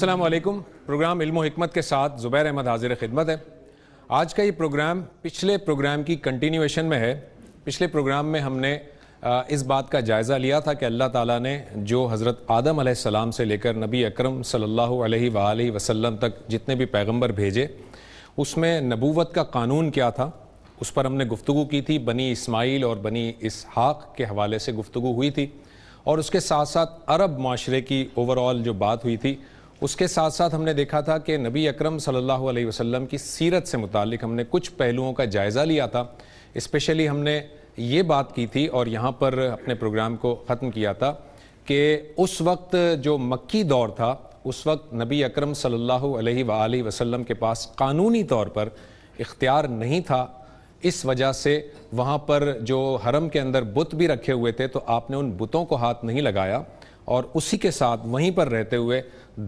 السلام علیکم۔ پروگرام علم و حکمت کے ساتھ زبیر احمد حاضر خدمت ہے۔ آج کا یہ پروگرام پچھلے پروگرام کی کنٹینیویشن میں ہے۔ پچھلے پروگرام میں ہم نے اس بات کا جائزہ لیا تھا کہ اللہ تعالیٰ نے جو حضرت آدم علیہ السلام سے لے کر نبی اکرم صلی اللہ علیہ وآلہ وسلم تک جتنے بھی پیغمبر بھیجے، اس میں نبوت کا قانون کیا تھا، اس پر ہم نے گفتگو کی تھی۔ بنی اسماعیل اور بنی اسحاق کے حوالے سے گفتگو ہوئی تھی، اور اس کے ساتھ ساتھ عرب معاشرے کی اوورآل جو بات ہوئی تھی، اس کے ساتھ ساتھ ہم نے دیکھا تھا کہ نبی اکرم صلی اللہ علیہ وسلم کی سیرت سے متعلق ہم نے کچھ پہلوؤں کا جائزہ لیا تھا۔ اسپیشلی ہم نے یہ بات کی تھی اور یہاں پر اپنے پروگرام کو ختم کیا تھا کہ اس وقت جو مکی دور تھا، اس وقت نبی اکرم صلی اللہ علیہ وآلہ وسلم کے پاس قانونی طور پر اختیار نہیں تھا۔ اس وجہ سے وہاں پر جو حرم کے اندر بت بھی رکھے ہوئے تھے تو آپ نے ان بتوں کو ہاتھ نہیں لگایا، اور اسی کے ساتھ وہیں پر رہتے ہوئے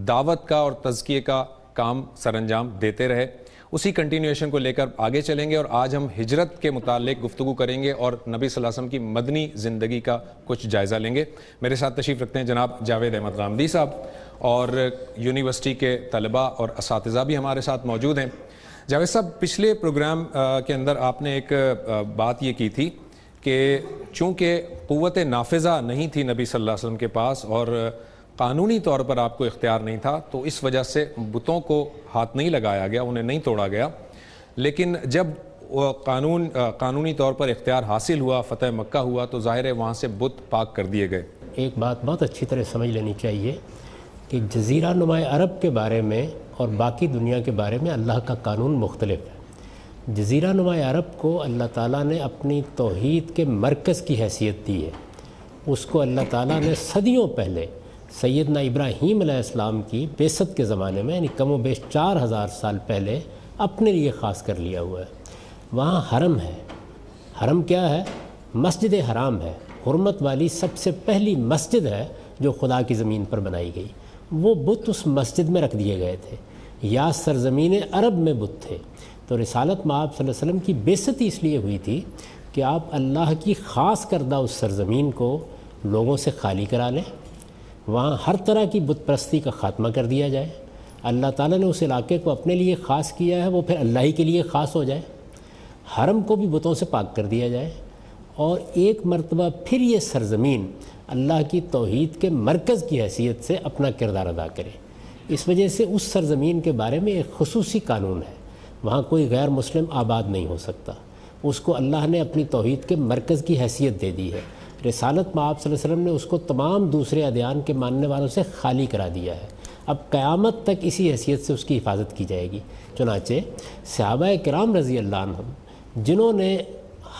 دعوت کا اور تزکیے کا کام سر انجام دیتے رہے۔ اسی کنٹینیویشن کو لے کر آگے چلیں گے، اور آج ہم ہجرت کے متعلق گفتگو کریں گے اور نبی صلی اللہ علیہ وسلم کی مدنی زندگی کا کچھ جائزہ لیں گے۔ میرے ساتھ تشریف رکھتے ہیں جناب جاوید احمد غامدی صاحب، اور یونیورسٹی کے طلباء اور اساتذہ بھی ہمارے ساتھ موجود ہیں۔ جاوید صاحب، پچھلے پروگرام کے اندر آپ نے ایک بات یہ کی تھی کہ چونکہ قوت نافذہ نہیں تھی نبی صلی اللہ علیہ وسلم کے پاس اور قانونی طور پر آپ کو اختیار نہیں تھا، تو اس وجہ سے بتوں کو ہاتھ نہیں لگایا گیا، انہیں نہیں توڑا گیا۔ لیکن جب قانونی طور پر اختیار حاصل ہوا، فتح مکہ ہوا، تو ظاہر ہے وہاں سے بت پاک کر دیے گئے۔ ایک بات بہت اچھی طرح سمجھ لینی چاہیے کہ جزیرہ نما عرب کے بارے میں اور باقی دنیا کے بارے میں اللہ کا قانون مختلف ہے۔ جزیرہ نما عرب کو اللہ تعالیٰ نے اپنی توحید کے مرکز کی حیثیت دی ہے۔ اس کو اللہ تعالیٰ نے صدیوں پہلے سیدنا ابراہیم علیہ السلام کی بعثت کے زمانے میں، یعنی کم و بیش 4000 سال پہلے اپنے لیے خاص کر لیا ہوا ہے۔ وہاں حرم ہے۔ حرم کیا ہے؟ مسجد حرام ہے، حرمت والی سب سے پہلی مسجد ہے جو خدا کی زمین پر بنائی گئی۔ وہ بت اس مسجد میں رکھ دیے گئے تھے، یا سرزمین عرب میں بت تھے۔ تو رسالت مآب صلی اللہ علیہ وسلم کی بعثت اس لیے ہوئی تھی کہ آپ اللہ کی خاص کردہ اس سرزمین کو لوگوں سے خالی کرا لیں، وہاں ہر طرح کی بت پرستی کا خاتمہ کر دیا جائے۔ اللہ تعالیٰ نے اس علاقے کو اپنے لیے خاص کیا ہے، وہ پھر اللہ ہی کے لیے خاص ہو جائے۔ حرم کو بھی بتوں سے پاک کر دیا جائے، اور ایک مرتبہ پھر یہ سرزمین اللہ کی توحید کے مرکز کی حیثیت سے اپنا کردار ادا کرے۔ اس وجہ سے اس سرزمین کے بارے میں ایک خصوصی قانون ہے، وہاں کوئی غیر مسلم آباد نہیں ہو سکتا۔ اس کو اللہ نے اپنی توحید کے مرکز کی حیثیت دے دی ہے۔ رسالت مآب صلی اللہ علیہ وسلم نے اس کو تمام دوسرے ادیان کے ماننے والوں سے خالی کرا دیا ہے۔ اب قیامت تک اسی حیثیت سے اس کی حفاظت کی جائے گی۔ چنانچہ صحابہ کرام رضی اللہ عنہم جنہوں نے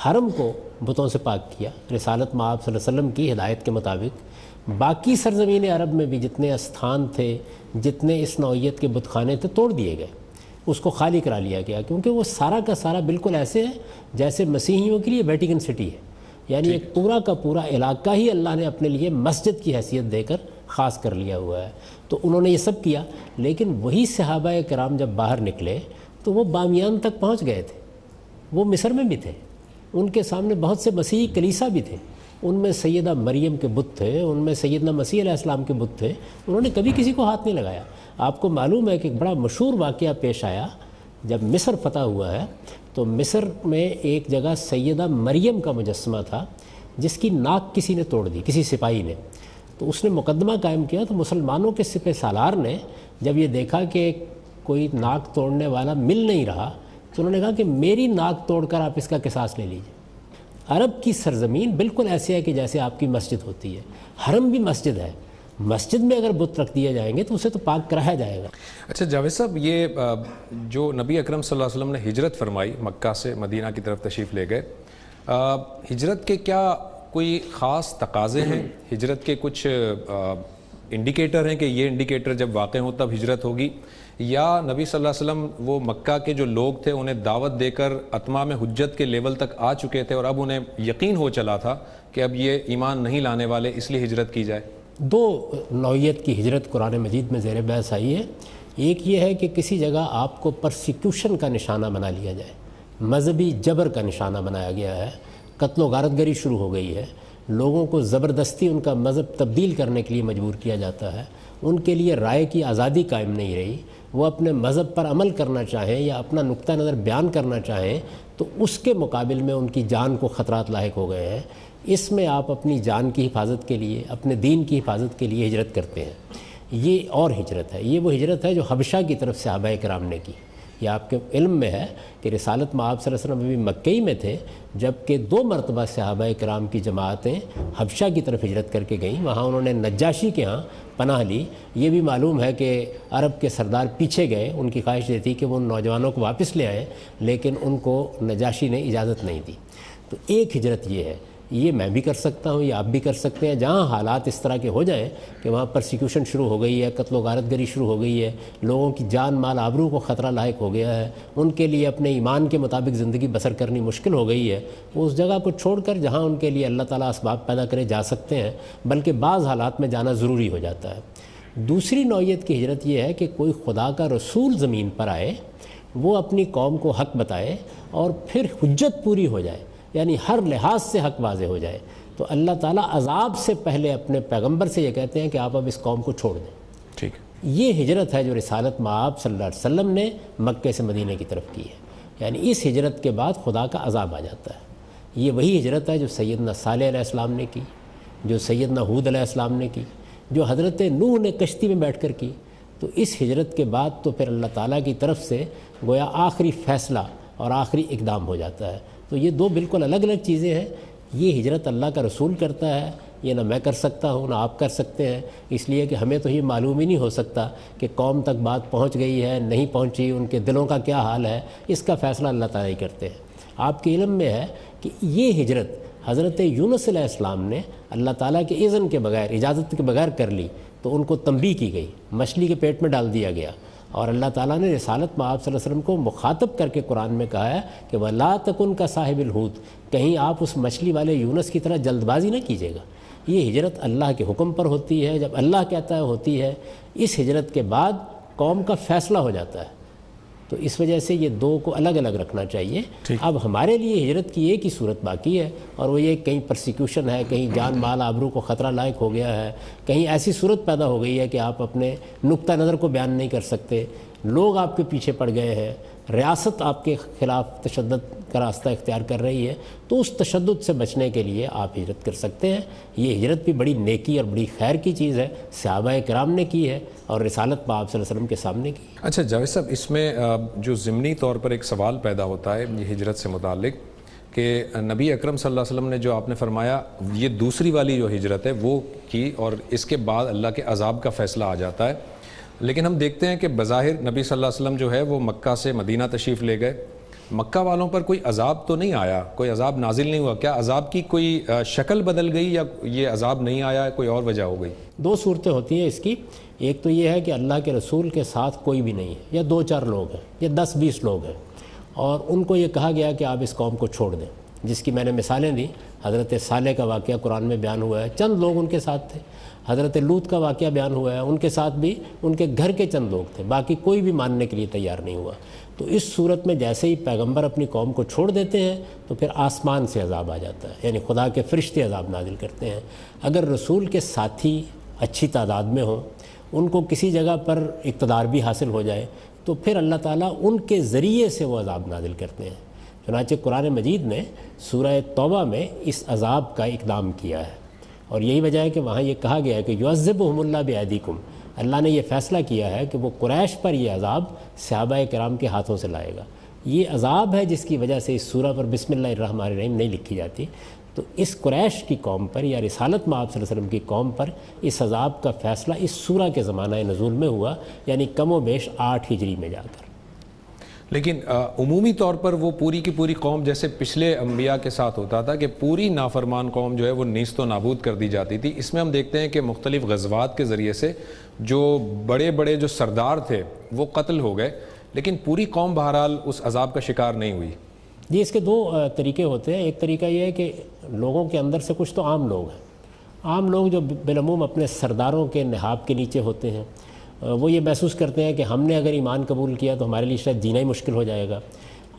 حرم کو بتوں سے پاک کیا، رسالت مآب صلی اللہ علیہ وسلم کی ہدایت کے مطابق، باقی سرزمین عرب میں بھی جتنے استھان تھے، جتنے اس نوعیت کے بت خانے تھے، توڑ دیے گئے، اس کو خالی کرا لیا گیا، کیونکہ وہ سارا کا سارا بالکل ایسے ہے جیسے مسیحیوں کے لیے ویٹیکن سٹی ہے، یعنی ایک پورا کا پورا علاقہ ہی اللہ نے اپنے لیے مسجد کی حیثیت دے کر خاص کر لیا ہوا ہے۔ تو انہوں نے یہ سب کیا، لیکن وہی صحابہ کرام جب باہر نکلے تو وہ بامیان تک پہنچ گئے تھے، وہ مصر میں بھی تھے، ان کے سامنے بہت سے مسیحی کلیسا بھی تھے، ان میں سیدہ مریم کے بت تھے، ان میں سیدنا مسیح علیہ السلام کے بت تھے، انہوں نے کبھی کسی کو ہاتھ نہیں لگایا۔ آپ کو معلوم ہے کہ ایک بڑا مشہور واقعہ پیش آیا جب مصر فتح ہوا ہے، تو مصر میں ایک جگہ سیدہ مریم کا مجسمہ تھا جس کی ناک کسی نے توڑ دی، کسی سپاہی نے۔ تو اس نے مقدمہ قائم کیا، تو مسلمانوں کے سپہ سالار نے جب یہ دیکھا کہ کوئی ناک توڑنے والا مل نہیں رہا، تو انہوں نے کہا کہ میری ناک توڑ کر آپ اس کا قصاص لے لیجیے۔ عرب کی سرزمین بالکل ایسے ہے کہ جیسے آپ کی مسجد ہوتی ہے، حرم بھی مسجد ہے، مسجد میں اگر بت رکھ دیے جائیں گے تو اسے تو پاک کرایا جائے گا۔ اچھا جاوید صاحب، یہ جو نبی اکرم صلی اللہ علیہ وسلم نے ہجرت فرمائی، مکہ سے مدینہ کی طرف تشریف لے گئے، ہجرت کے کیا کوئی خاص تقاضے ہیں؟ ہجرت کے کچھ انڈیکیٹر ہیں کہ یہ انڈیکیٹر جب واقع ہوں تب ہجرت ہوگی، یا نبی صلی اللہ علیہ وسلم وہ مکہ کے جو لوگ تھے انہیں دعوت دے کر اتمام حجت کے لیول تک آ چکے تھے اور اب انہیں یقین ہو چلا تھا کہ اب یہ ایمان نہیں لانے والے، اس لیے ہجرت کی جائے؟ دو نوعیت کی ہجرت قرآن مجید میں زیر بحث آئی ہے۔ ایک یہ ہے کہ کسی جگہ آپ کو پرسیکیوشن کا نشانہ بنا لیا جائے، مذہبی جبر کا نشانہ بنایا گیا ہے، قتل و غارت گری شروع ہو گئی ہے، لوگوں کو زبردستی ان کا مذہب تبدیل کرنے کے لیے مجبور کیا جاتا ہے، ان کے لیے رائے کی آزادی قائم نہیں رہی، وہ اپنے مذہب پر عمل کرنا چاہیں یا اپنا نقطہ نظر بیان کرنا چاہیں تو اس کے مقابل میں ان کی جان کو خطرات لاحق ہو گئے ہیں۔ اس میں آپ اپنی جان کی حفاظت کے لیے، اپنے دین کی حفاظت کے لیے ہجرت کرتے ہیں۔ یہ اور ہجرت ہے، یہ وہ ہجرت ہے جو حبشہ کی طرف صحابہ کرام نے کی۔ یہ آپ کے علم میں ہے کہ رسالت مآب صلی اللہ علیہ وسلم ابھی مکہ ہی میں تھے جبکہ 2 مرتبہ صحابہ کرام کی جماعتیں حبشہ کی طرف ہجرت کر کے گئیں، وہاں انہوں نے نجاشی کے ہاں پناہ لی۔ یہ بھی معلوم ہے کہ عرب کے سردار پیچھے گئے، ان کی خواہش یہ تھی کہ وہ ان نوجوانوں کو واپس لے آئیں، لیکن ان کو نجاشی نے اجازت نہیں دی۔ تو ایک ہجرت یہ ہے، یہ میں بھی کر سکتا ہوں، یہ آپ بھی کر سکتے ہیں۔ جہاں حالات اس طرح کے ہو جائیں کہ وہاں پرسیکیوشن شروع ہو گئی ہے، قتل و غارت گری شروع ہو گئی ہے، لوگوں کی جان مال آبرو کو خطرہ لاحق ہو گیا ہے، ان کے لیے اپنے ایمان کے مطابق زندگی بسر کرنی مشکل ہو گئی ہے، وہ اس جگہ کو چھوڑ کر جہاں ان کے لیے اللہ تعالیٰ اسباب پیدا کرے جا سکتے ہیں، بلکہ بعض حالات میں جانا ضروری ہو جاتا ہے۔ دوسری نوعیت کی ہجرت یہ ہے کہ کوئی خدا کا رسول زمین پر آئے، وہ اپنی قوم کو حق بتائے اور پھر حجت پوری ہو جائے، یعنی ہر لحاظ سے حق واضح ہو جائے، تو اللہ تعالیٰ عذاب سے پہلے اپنے پیغمبر سے یہ کہتے ہیں کہ آپ اب اس قوم کو چھوڑ دیں۔ ٹھیک، یہ ہجرت ہے جو رسالت مآب صلی اللہ علیہ وسلم نے مکے سے مدینہ کی طرف کی ہے، یعنی اس ہجرت کے بعد خدا کا عذاب آ جاتا ہے۔ یہ وہی ہجرت ہے جو سیدنا صالح علیہ السلام نے کی، جو سیدنا ہود علیہ السلام نے کی، جو حضرت نوح نے کشتی میں بیٹھ کر کی۔ تو اس ہجرت کے بعد تو پھر اللہ تعالیٰ کی طرف سے گویا آخری فیصلہ اور آخری اقدام ہو جاتا ہے۔ تو یہ 2 بالکل الگ الگ چیزیں ہیں۔ یہ ہجرت اللہ کا رسول کرتا ہے، یہ نہ میں کر سکتا ہوں نہ آپ کر سکتے ہیں، اس لیے کہ ہمیں تو یہ معلوم ہی نہیں ہو سکتا کہ قوم تک بات پہنچ گئی ہے نہیں پہنچی، ان کے دلوں کا کیا حال ہے، اس کا فیصلہ اللہ تعالیٰ ہی کرتے ہیں۔ آپ کے علم میں ہے کہ یہ ہجرت حضرت یونس علیہ السلام نے اللہ تعالیٰ کے اذن کے بغیر، اجازت کے بغیر کر لی، تو ان کو تنبیہ کی گئی، مچھلی کے پیٹ میں ڈال دیا گیا، اور اللہ تعالیٰ نے رسالت مآب صلی اللہ علیہ وسلم کو مخاطب کر کے قرآن میں کہا ہے کہ وَلَا تَكُنْ كَصَاحِبِ الْحُوتِ، کہیں آپ اس مچھلی والے یونس کی طرح جلد بازی نہ کیجیے گا۔ یہ ہجرت اللہ کے حکم پر ہوتی ہے، جب اللہ کہتا ہے ہوتی ہے۔ اس ہجرت کے بعد قوم کا فیصلہ ہو جاتا ہے، تو اس وجہ سے یہ 2 کو الگ الگ رکھنا چاہیے۔ اب ہمارے لیے ہجرت کی ایک ہی صورت باقی ہے، اور وہ یہ کہیں پرسیکیوشن ہے، کہیں جان مال آبرو کو خطرہ لاحق ہو گیا ہے، کہیں ایسی صورت پیدا ہو گئی ہے کہ آپ اپنے نقطہ نظر کو بیان نہیں کر سکتے، لوگ آپ کے پیچھے پڑ گئے ہیں، ریاست آپ کے خلاف تشدد کا راستہ اختیار کر رہی ہے، تو اس تشدد سے بچنے کے لیے آپ ہجرت کر سکتے ہیں۔ یہ ہجرت بھی بڑی نیکی اور بڑی خیر کی چیز ہے، صحابہ کرام نے کی ہے اور رسالت مآب صلی اللہ علیہ وسلم کے سامنے کی۔ اچھا جاوید صاحب، اس میں جو ضمنی طور پر ایک سوال پیدا ہوتا ہے یہ ہجرت سے متعلق کہ نبی اکرم صلی اللہ علیہ وسلم نے جو آپ نے فرمایا یہ دوسری والی جو ہجرت ہے وہ کی، اور اس کے بعد اللہ کے عذاب کا فیصلہ آ جاتا ہے، لیکن ہم دیکھتے ہیں کہ بظاہر نبی صلی اللہ علیہ وسلم جو ہے وہ مکہ سے مدینہ تشریف لے گئے، مکہ والوں پر کوئی عذاب تو نہیں آیا، کوئی عذاب نازل نہیں ہوا، کیا عذاب کی کوئی شکل بدل گئی یا یہ عذاب نہیں آیا، کوئی اور وجہ ہو گئی؟ 2 صورتیں ہوتی ہیں اس کی۔ ایک تو یہ ہے کہ اللہ کے رسول کے ساتھ کوئی بھی نہیں ہے، یا 2-4 لوگ ہیں یا 10-20 لوگ ہیں، اور ان کو یہ کہا گیا کہ آپ اس قوم کو چھوڑ دیں، جس کی میں نے مثالیں دی۔ حضرت صالح کا واقعہ قرآن میں بیان ہوا ہے، چند لوگ ان کے ساتھ تھے۔ حضرت لوط کا واقعہ بیان ہوا ہے، ان کے ساتھ بھی ان کے گھر کے چند لوگ تھے، باقی کوئی بھی ماننے کے لیے تیار نہیں ہوا۔ تو اس صورت میں جیسے ہی پیغمبر اپنی قوم کو چھوڑ دیتے ہیں تو پھر آسمان سے عذاب آ جاتا ہے، یعنی خدا کے فرشتے عذاب نازل کرتے ہیں۔ اگر رسول کے ساتھی اچھی تعداد میں ہوں، ان کو کسی جگہ پر اقتدار بھی حاصل ہو جائے، تو پھر اللہ تعالیٰ ان کے ذریعے سے وہ عذاب نازل کرتے ہیں۔ چنانچہ قرآن مجید نے سورہ توبہ میں اس عذاب کا اقدام کیا ہے، اور یہی وجہ ہے کہ وہاں یہ کہا گیا ہے کہ یعذبہم اللہ بایدیکم، اللہ نے یہ فیصلہ کیا ہے کہ وہ قریش پر یہ عذاب صحابہ کرام کے ہاتھوں سے لائے گا۔ یہ عذاب ہے جس کی وجہ سے اس سورہ پر بسم اللہ الرحمن الرحیم نہیں لکھی جاتی۔ تو اس قریش کی قوم پر یا رسالت مآب صلی اللہ علیہ وسلم کی قوم پر اس عذاب کا فیصلہ اس سورہ کے زمانہ نزول میں ہوا، یعنی کم و بیش 8 ہجری میں جا کر۔ لیکن عمومی طور پر وہ پوری کی پوری قوم جیسے پچھلے انبیاء کے ساتھ ہوتا تھا کہ پوری نافرمان قوم جو ہے وہ نیست و نابود کر دی جاتی تھی، اس میں ہم دیکھتے ہیں کہ مختلف غزوات کے ذریعے سے جو بڑے بڑے جو سردار تھے وہ قتل ہو گئے، لیکن پوری قوم بہرحال اس عذاب کا شکار نہیں ہوئی۔ جی، اس کے 2 طریقے ہوتے ہیں۔ ایک طریقہ یہ ہے کہ لوگوں کے اندر سے کچھ تو عام لوگ ہیں، عام لوگ جو بالعموم اپنے سرداروں کے نہاب کے نیچے ہوتے ہیں، وہ یہ محسوس کرتے ہیں کہ ہم نے اگر ایمان قبول کیا تو ہمارے لیے شاید جینا ہی مشکل ہو جائے گا۔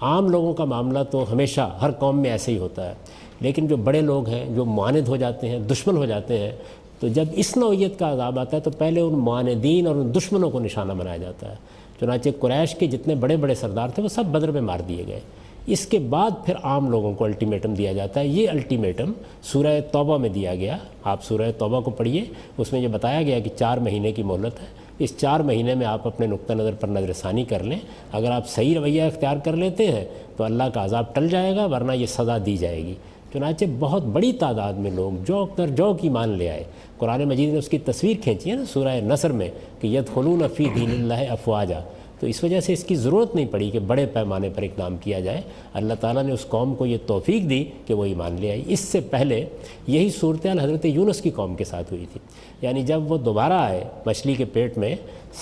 عام لوگوں کا معاملہ تو ہمیشہ ہر قوم میں ایسے ہی ہوتا ہے، لیکن جو بڑے لوگ ہیں جو معاند ہو جاتے ہیں، دشمن ہو جاتے ہیں، تو جب اس نوعیت کا عذاب آتا ہے تو پہلے ان معاندین اور ان دشمنوں کو نشانہ بنایا جاتا ہے. چنانچہ قریش کے جتنے بڑے بڑے سردار تھے وہ سب بدر میں مار دیے گئے. اس کے بعد پھر عام لوگوں کو الٹیمیٹم دیا جاتا ہے. یہ الٹیمیٹم سورہ توبہ میں دیا گیا. آپ سورہ توبہ کو پڑھیے, اس میں یہ بتایا گیا کہ 4 مہینے کی مہلت ہے. اس 4 مہینے میں آپ اپنے نقطہ نظر پر نظر ثانی کر لیں. اگر آپ صحیح رویہ اختیار کر لیتے ہیں تو اللہ کا عذاب ٹل جائے گا, ورنہ یہ سزا دی جائے گی. چنانچہ بہت بڑی تعداد میں لوگ جوک در جوک ایمان لے آئے. قرآن مجید نے اس کی تصویر کھینچی ہے نا سورہ نصر میں کہ یدخلون فی دین اللہ افواجا. تو اس وجہ سے اس کی ضرورت نہیں پڑی کہ بڑے پیمانے پر اقدام کیا جائے. اللہ تعالیٰ نے اس قوم کو یہ توفیق دی کہ وہ ایمان لے آئی. اس سے پہلے یہی صورتحال حضرت یونس کی قوم کے ساتھ ہوئی تھی. یعنی جب وہ دوبارہ آئے مچھلی کے پیٹ میں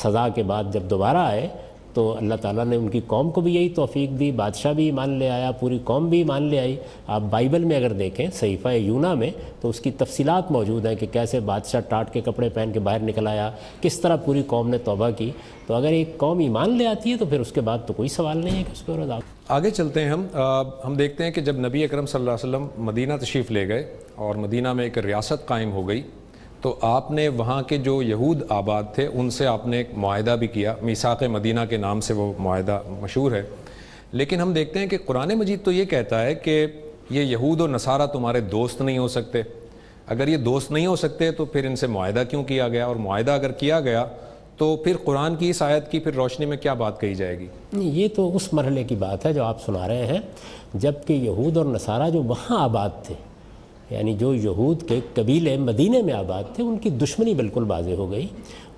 سزا کے بعد, جب دوبارہ آئے تو اللہ تعالیٰ نے ان کی قوم کو بھی یہی توفیق دی. بادشاہ بھی ایمان لے آیا, پوری قوم بھی ایمان لے آئی. آپ بائبل میں اگر دیکھیں صحیفہ یونا میں تو اس کی تفصیلات موجود ہیں کہ کیسے بادشاہ ٹاٹ کے کپڑے پہن کے باہر نکل آیا, کس طرح پوری قوم نے توبہ کی. تو اگر ایک قوم ایمان لے آتی ہے تو پھر اس کے بعد تو کوئی سوال نہیں ہے کہ اس پر عذاب. آگے چلتے ہیں. ہم دیکھتے ہیں کہ جب نبی اکرم صلی اللہ علیہ وسلم مدینہ تشریف لے گئے اور مدینہ میں ایک ریاست قائم ہو گئی, تو آپ نے وہاں کے جو یہود آباد تھے ان سے آپ نے ایک معاہدہ بھی کیا. میثاق مدینہ کے نام سے وہ معاہدہ مشہور ہے. لیکن ہم دیکھتے ہیں کہ قرآن مجید تو یہ کہتا ہے کہ یہ یہود و نصارہ تمہارے دوست نہیں ہو سکتے. اگر یہ دوست نہیں ہو سکتے تو پھر ان سے معاہدہ کیوں کیا گیا؟ اور معاہدہ اگر کیا گیا تو پھر قرآن کی اس آیت کی پھر روشنی میں کیا بات کہی جائے گی؟ یہ تو اس مرحلے کی بات ہے جو آپ سنا رہے ہیں, جب کہ یہود اور نصارہ جو وہاں آباد تھے, یعنی جو یہود کے قبیلے مدینے میں آباد تھے, ان کی دشمنی بالکل واضح ہو گئی.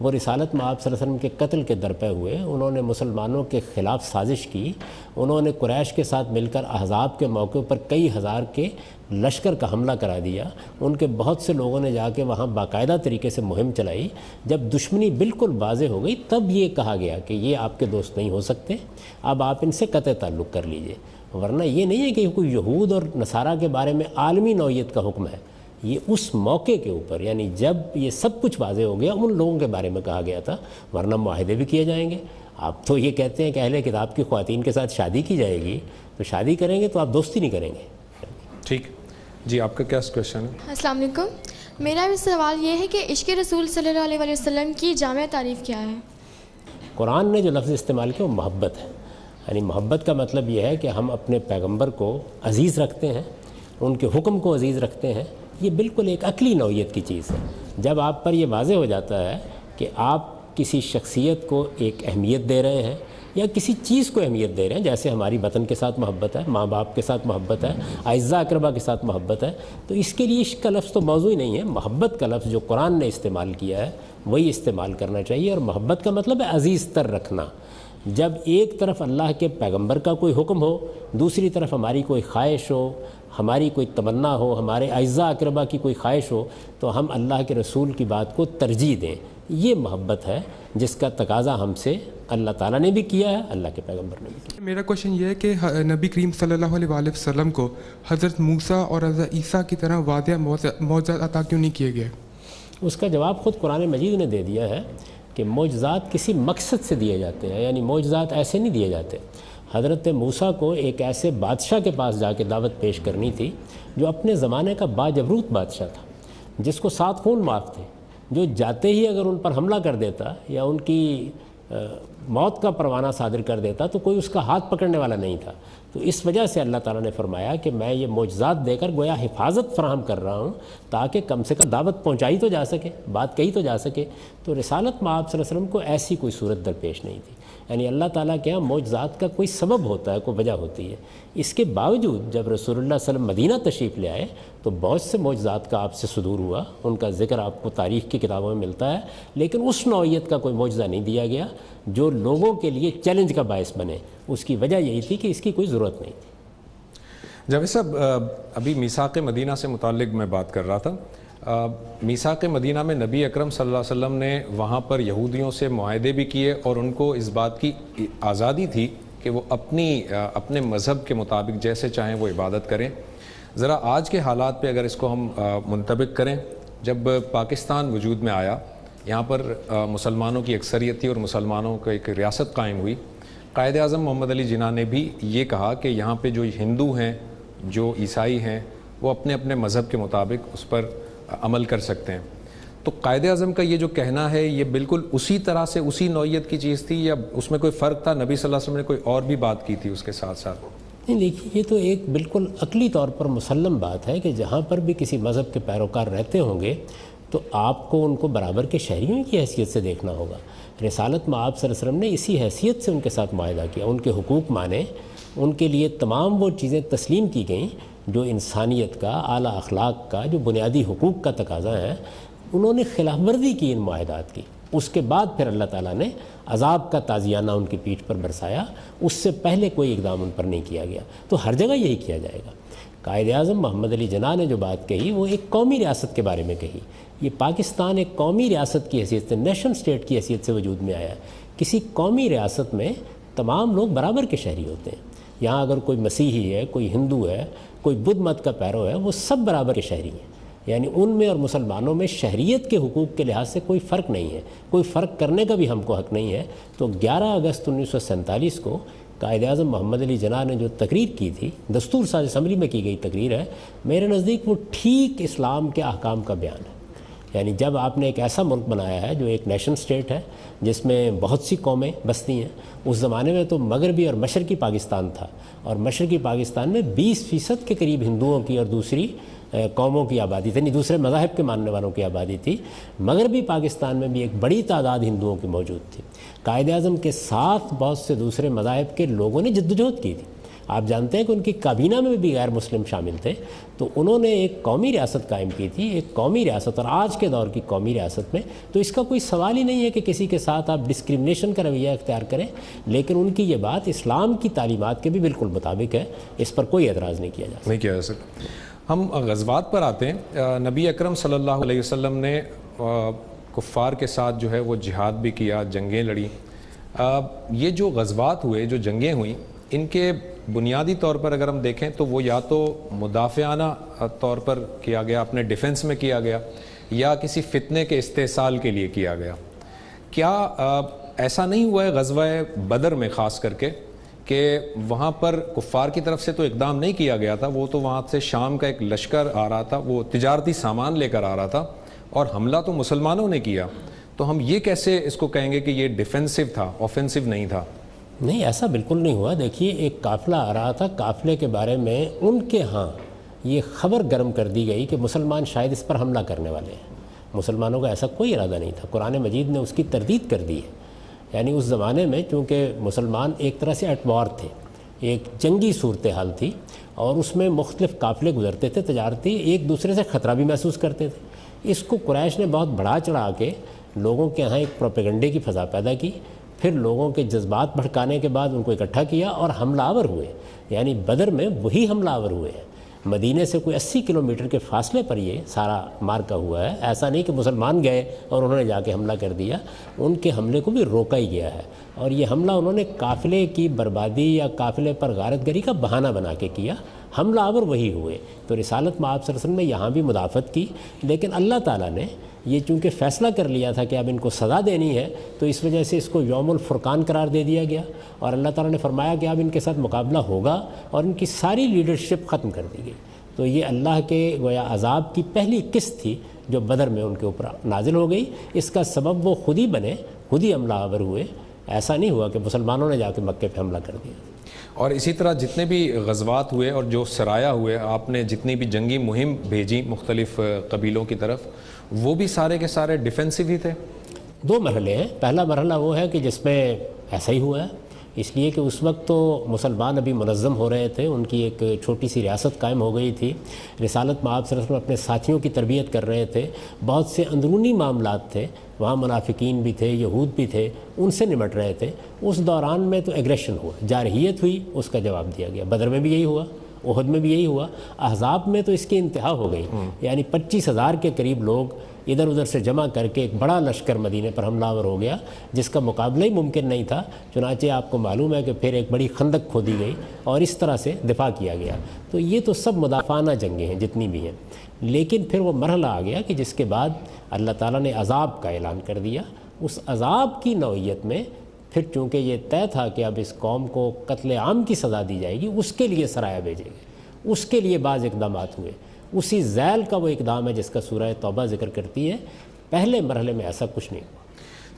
وہ رسالت میں آپ صلی اللہ علیہ وسلم کے قتل کے درپے ہوئے. انہوں نے مسلمانوں کے خلاف سازش کی. انہوں نے قریش کے ساتھ مل کر احزاب کے موقع پر کئی ہزار کے لشکر کا حملہ کرا دیا. ان کے بہت سے لوگوں نے جا کے وہاں باقاعدہ طریقے سے مہم چلائی. جب دشمنی بالکل واضح ہو گئی تب یہ کہا گیا کہ یہ آپ کے دوست نہیں ہو سکتے, اب آپ ان سے قطع تعلق کر لیجئے. ورنہ یہ نہیں ہے کہ کوئی یہود اور نصارہ کے بارے میں عالمی نوعیت کا حکم ہے. یہ اس موقع کے اوپر, یعنی جب یہ سب کچھ واضح ہو گیا, ان لوگوں کے بارے میں کہا گیا تھا. ورنہ معاہدے بھی کیے جائیں گے. آپ تو یہ کہتے ہیں کہ اہل کتاب کی خواتین کے ساتھ شادی کی جائے گی, تو شادی کریں گے تو آپ دوستی نہیں کریں گے. ٹھیک جی, آپ کا کیا کویشچن ہے؟ السلام علیکم. میرا بھی سوال یہ ہے کہ عشق رسول صلی اللہ علیہ وسلم کی جامع تعریف کیا ہے؟ قرآن نے جو لفظ استعمال کیا وہ محبت ہے. یعنی محبت کا مطلب یہ ہے کہ ہم اپنے پیغمبر کو عزیز رکھتے ہیں, ان کے حکم کو عزیز رکھتے ہیں. یہ بالکل ایک عقلی نوعیت کی چیز ہے. جب آپ پر یہ واضح ہو جاتا ہے کہ آپ کسی شخصیت کو ایک اہمیت دے رہے ہیں یا کسی چیز کو اہمیت دے رہے ہیں, جیسے ہماری وطن کے ساتھ محبت ہے, ماں باپ کے ساتھ محبت ہے, اعزاء اقربا کے ساتھ محبت ہے, تو اس کے لیے عشق کا لفظ تو موضوع ہی نہیں ہے. محبت کا لفظ جو قرآن نے استعمال کیا ہے وہی استعمال کرنا چاہیے. اور محبت کا مطلب ہے عزیز تر رکھنا. جب ایک طرف اللہ کے پیغمبر کا کوئی حکم ہو, دوسری طرف ہماری کوئی خواہش ہو, ہماری کوئی تمنا ہو, ہمارے اعزاء اقربا کی کوئی خواہش ہو, تو ہم اللہ کے رسول کی بات کو ترجیح دیں. یہ محبت ہے جس کا تقاضا ہم سے اللہ تعالیٰ نے بھی کیا ہے, اللہ کے پیغمبر نے بھی کیا. میرا کوشچن یہ ہے کہ نبی کریم صلی اللہ علیہ وآلہ وسلم کو حضرت موسیٰ اور حضرت عیسیٰ کی طرح واضح معجزات عطا کیوں نہیں کیے گئے؟ اس کا جواب خود قرآن مجید نے دے دیا ہے کہ معجزات کسی مقصد سے دیے جاتے ہیں. یعنی معجزات ایسے نہیں دیے جاتے. حضرت موسیٰ کو ایک ایسے بادشاہ کے پاس جا کے دعوت پیش کرنی تھی جو اپنے زمانے کا باجبروت بادشاہ تھا, جس کو 7 خون معاف تھے, جو جاتے ہی اگر ان پر حملہ کر دیتا یا ان کی موت کا پروانہ صادر کر دیتا تو کوئی اس کا ہاتھ پکڑنے والا نہیں تھا. تو اس وجہ سے اللہ تعالیٰ نے فرمایا کہ میں یہ معجزات دے کر گویا حفاظت فراہم کر رہا ہوں تاکہ کم سے کم دعوت پہنچائی تو جا سکے, بات کہی تو جا سکے. تو رسالت میں آپ صلی اللہ علیہ وسلم کو ایسی کوئی صورت درپیش نہیں تھی. یعنی اللہ تعالیٰ کے یہاں معجزات کا کوئی سبب ہوتا ہے, کوئی وجہ ہوتی ہے. اس کے باوجود جب رسول اللہ صلی اللہ علیہ وسلم مدینہ تشریف لے آئے تو بہت سے معجزات کا آپ سے صدور ہوا. ان کا ذکر آپ کو تاریخ کی کتابوں میں ملتا ہے, لیکن اس نوعیت کا کوئی معجزہ نہیں دیا گیا جو لوگوں کے لیے چیلنج کا باعث بنے. اس کی وجہ یہی تھی کہ اس کی کوئی ضرورت نہیں تھی. جاوید صاحب, ابھی میثاق مدینہ سے متعلق میں بات کر رہا تھا. میثاق مدینہ میں نبی اکرم صلی اللہ علیہ وسلم نے وہاں پر یہودیوں سے معاہدے بھی کیے اور ان کو اس بات کی آزادی تھی کہ وہ اپنے مذہب کے مطابق جیسے چاہیں وہ عبادت کریں. ذرا آج کے حالات پہ اگر اس کو ہم منطبق کریں, جب پاکستان وجود میں آیا, یہاں پر مسلمانوں کی اکثریت تھی اور مسلمانوں کا ایک ریاست قائم ہوئی. قائد اعظم محمد علی جناح نے بھی یہ کہا کہ یہاں پہ جو ہندو ہیں, جو عیسائی ہیں, وہ اپنے اپنے مذہب کے مطابق اس پر عمل کر سکتے ہیں. تو قائد اعظم کا یہ جو کہنا ہے یہ بالکل اسی طرح سے اسی نوعیت کی چیز تھی یا اس میں کوئی فرق تھا؟ نبی صلی اللہ علیہ وسلم نے کوئی اور بھی بات کی تھی اس کے ساتھ ساتھ؟ نہیں دیکھیے، یہ تو ایک بالکل عقلی طور پر مسلم بات ہے کہ جہاں پر بھی کسی مذہب کے پیروکار رہتے ہوں گے تو آپ کو ان کو برابر کے شہریوں کی حیثیت سے دیکھنا ہوگا۔ رسالت میں آپ صلی اللہ علیہ وسلم نے اسی حیثیت سے ان کے ساتھ معاہدہ کیا، ان کے حقوق مانے، ان کے لیے تمام وہ چیزیں تسلیم کی گئیں جو انسانیت کا، اعلیٰ اخلاق کا، جو بنیادی حقوق کا تقاضا ہے۔ انہوں نے خلاف ورزی کی ان معاہدات کی، اس کے بعد پھر اللہ تعالیٰ نے عذاب کا تازیانہ ان کی پیٹھ پر برسایا، اس سے پہلے کوئی اقدام ان پر نہیں کیا گیا۔ تو ہر جگہ یہی کیا جائے گا۔ قائد اعظم محمد علی جناح نے جو بات کہی وہ ایک قومی ریاست کے بارے میں کہی۔ یہ پاکستان ایک قومی ریاست کی حیثیت سے، نیشن سٹیٹ کی حیثیت سے وجود میں آیا ہے۔ کسی قومی ریاست میں تمام لوگ برابر کے شہری ہوتے ہیں۔ یہاں اگر کوئی مسیحی ہے، کوئی ہندو ہے، کوئی بدھ مت کا پیرو ہے، وہ سب برابر کے شہری ہیں۔ یعنی ان میں اور مسلمانوں میں شہریت کے حقوق کے لحاظ سے کوئی فرق نہیں ہے، کوئی فرق کرنے کا بھی ہم کو حق نہیں ہے۔ تو 11 اگست 1947 کو قائد اعظم محمد علی جناح نے جو تقریر کی تھی، دستور ساز اسمبلی میں کی گئی تقریر ہے، میرے نزدیک وہ ٹھیک اسلام کے احکام کا بیان ہے۔ یعنی جب آپ نے ایک ایسا ملک بنایا ہے جو ایک نیشن سٹیٹ ہے جس میں بہت سی قومیں بستی ہیں، اس زمانے میں تو مغربی اور مشرقی پاکستان تھا، اور مشرقی پاکستان میں 20% کے قریب ہندوؤں کی اور دوسری قوموں کی آبادی تھی، یعنی دوسرے مذاہب کے ماننے والوں کی آبادی تھی۔ مغربی پاکستان میں بھی ایک بڑی تعداد ہندوؤں کی موجود تھی۔ قائد اعظم کے ساتھ بہت سے دوسرے مذاہب کے لوگوں نے جدوجہد کی تھی۔ آپ جانتے ہیں کہ ان کی کابینہ میں بھی غیر مسلم شامل تھے، تو انہوں نے ایک قومی ریاست قائم کی تھی، ایک قومی ریاست، اور آج کے دور کی قومی ریاست میں تو اس کا کوئی سوال ہی نہیں ہے کہ کسی کے ساتھ آپ ڈسکرمنیشن کا رویہ اختیار کریں، لیکن ان کی یہ بات اسلام کی تعلیمات کے بھی بالکل مطابق ہے، اس پر کوئی اعتراض نہیں کیا جا سکتا۔ نہیں کیا جا سکتا۔ ہم غزوات پر آتے ہیں۔ نبی اکرم صلی اللہ علیہ وسلم نے کفار کے ساتھ جو ہے وہ جہاد بھی کیا، جنگیں لڑی۔ یہ جو غزوات ہوئے، جو جنگیں ہوئیں، ان کے بنیادی طور پر اگر ہم دیکھیں تو وہ یا تو مدافعانہ طور پر کیا گیا، اپنے ڈیفنس میں کیا گیا، یا کسی فتنے کے استحصال کے لیے کیا گیا۔ کیا ایسا نہیں ہوا ہے غزوہ بدر میں خاص کر کے کہ وہاں پر کفار کی طرف سے تو اقدام نہیں کیا گیا تھا، وہ تو وہاں سے شام کا ایک لشکر آ رہا تھا، وہ تجارتی سامان لے کر آ رہا تھا، اور حملہ تو مسلمانوں نے کیا، تو ہم یہ کیسے اس کو کہیں گے کہ یہ ڈیفینسو تھا، آفینسو نہیں تھا؟ نہیں، ایسا بالکل نہیں ہوا۔ دیکھیے، ایک قافلہ آ رہا تھا، قافلے کے بارے میں ان کے ہاں یہ خبر گرم کر دی گئی کہ مسلمان شاید اس پر حملہ کرنے والے ہیں۔ مسلمانوں کا ایسا کوئی ارادہ نہیں تھا، قرآن مجید نے اس کی تردید کر دی ہے۔ یعنی اس زمانے میں چونکہ مسلمان ایک طرح سے ایٹ وار تھے، ایک جنگی صورتحال تھی، اور اس میں مختلف قافلے گزرتے تھے تجارتی، ایک دوسرے سے خطرہ بھی محسوس کرتے تھے۔ اس کو قریش نے بہت بڑھا چڑھا کے لوگوں کے ہاں ایک پروپیگنڈے کی فضا پیدا کی، پھر لوگوں کے جذبات بھڑکانے کے بعد ان کو اکٹھا کیا اور حملہ آور ہوئے۔ یعنی بدر میں وہی حملہ آور ہوئے ہیں۔ مدینے سے کوئی 80 کلومیٹر کے فاصلے پر یہ سارا مارکا ہوا ہے۔ ایسا نہیں کہ مسلمان گئے اور انہوں نے جا کے حملہ کر دیا، ان کے حملے کو بھی روکا ہی گیا ہے، اور یہ حملہ انہوں نے قافلے کی بربادی یا قافلے پر غارت گری کا بہانہ بنا کے کیا۔ حملہ آور وہی ہوئے۔ تو رسالت میں آپ صلی اللہ علیہ وسلم نے یہاں بھی مدافعت کی، لیکن اللہ تعالیٰ نے یہ چونکہ فیصلہ کر لیا تھا کہ اب ان کو سزا دینی ہے، تو اس وجہ سے اس کو یوم الفرقان قرار دے دیا گیا، اور اللہ تعالیٰ نے فرمایا کہ اب ان کے ساتھ مقابلہ ہوگا، اور ان کی ساری لیڈرشپ ختم کر دی گئی۔ تو یہ اللہ کے گویا عذاب کی پہلی قسط تھی جو بدر میں ان کے اوپر نازل ہو گئی۔ اس کا سبب وہ خود ہی بنے، خود ہی حملہ آور ہوئے، ایسا نہیں ہوا کہ مسلمانوں نے جا کے مکے پہ حملہ کر دیا۔ اور اسی طرح جتنے بھی غزوات ہوئے اور جو سرایہ ہوئے، آپ نے جتنی بھی جنگی مہم بھیجی مختلف قبیلوں کی طرف، وہ بھی سارے کے سارے ڈیفینسو ہی تھے؟ 2 مرحلے ہیں۔ پہلا مرحلہ وہ ہے کہ جس میں ایسا ہی ہوا ہے، اس لیے کہ اس وقت تو مسلمان ابھی منظم ہو رہے تھے، ان کی ایک چھوٹی سی ریاست قائم ہو گئی تھی۔ رسالت میں آپ صلی اللہ علیہ وسلم اپنے ساتھیوں کی تربیت کر رہے تھے، بہت سے اندرونی معاملات تھے، وہاں منافقین بھی تھے، یہود بھی تھے، ان سے نمٹ رہے تھے۔ اس دوران میں تو ایگریشن ہوا، جارحیت ہوئی، اس کا جواب دیا گیا۔ بدر میں بھی یہی ہوا، احد میں بھی یہی ہوا، احزاب میں تو اس کی انتہا ہو گئی۔ یعنی 25,000 کے قریب لوگ ادھر ادھر سے جمع کر کے ایک بڑا لشکر مدینے پر حملہ آور ہو گیا، جس کا مقابلہ ہی ممکن نہیں تھا۔ چنانچہ آپ کو معلوم ہے کہ پھر ایک بڑی خندق کھودی گئی اور اس طرح سے دفاع کیا گیا۔ تو یہ تو سب مدافعانہ جنگیں ہیں جتنی بھی ہیں، لیکن پھر وہ مرحلہ آ گیا کہ جس کے بعد اللہ تعالیٰ نے عذاب کا اعلان کر دیا۔ اس عذاب کی نوعیت میں پھر چونکہ یہ طے تھا کہ اب اس قوم کو قتل عام کی سزا دی جائے گی، اس کے لیے سرایہ بھیجے گئے، اس کے لیے بعض اقدامات ہوئے۔ اسی ذیل کا وہ اقدام ہے جس کا سورہ توبہ ذکر کرتی ہے۔ پہلے مرحلے میں ایسا کچھ نہیں ہوا۔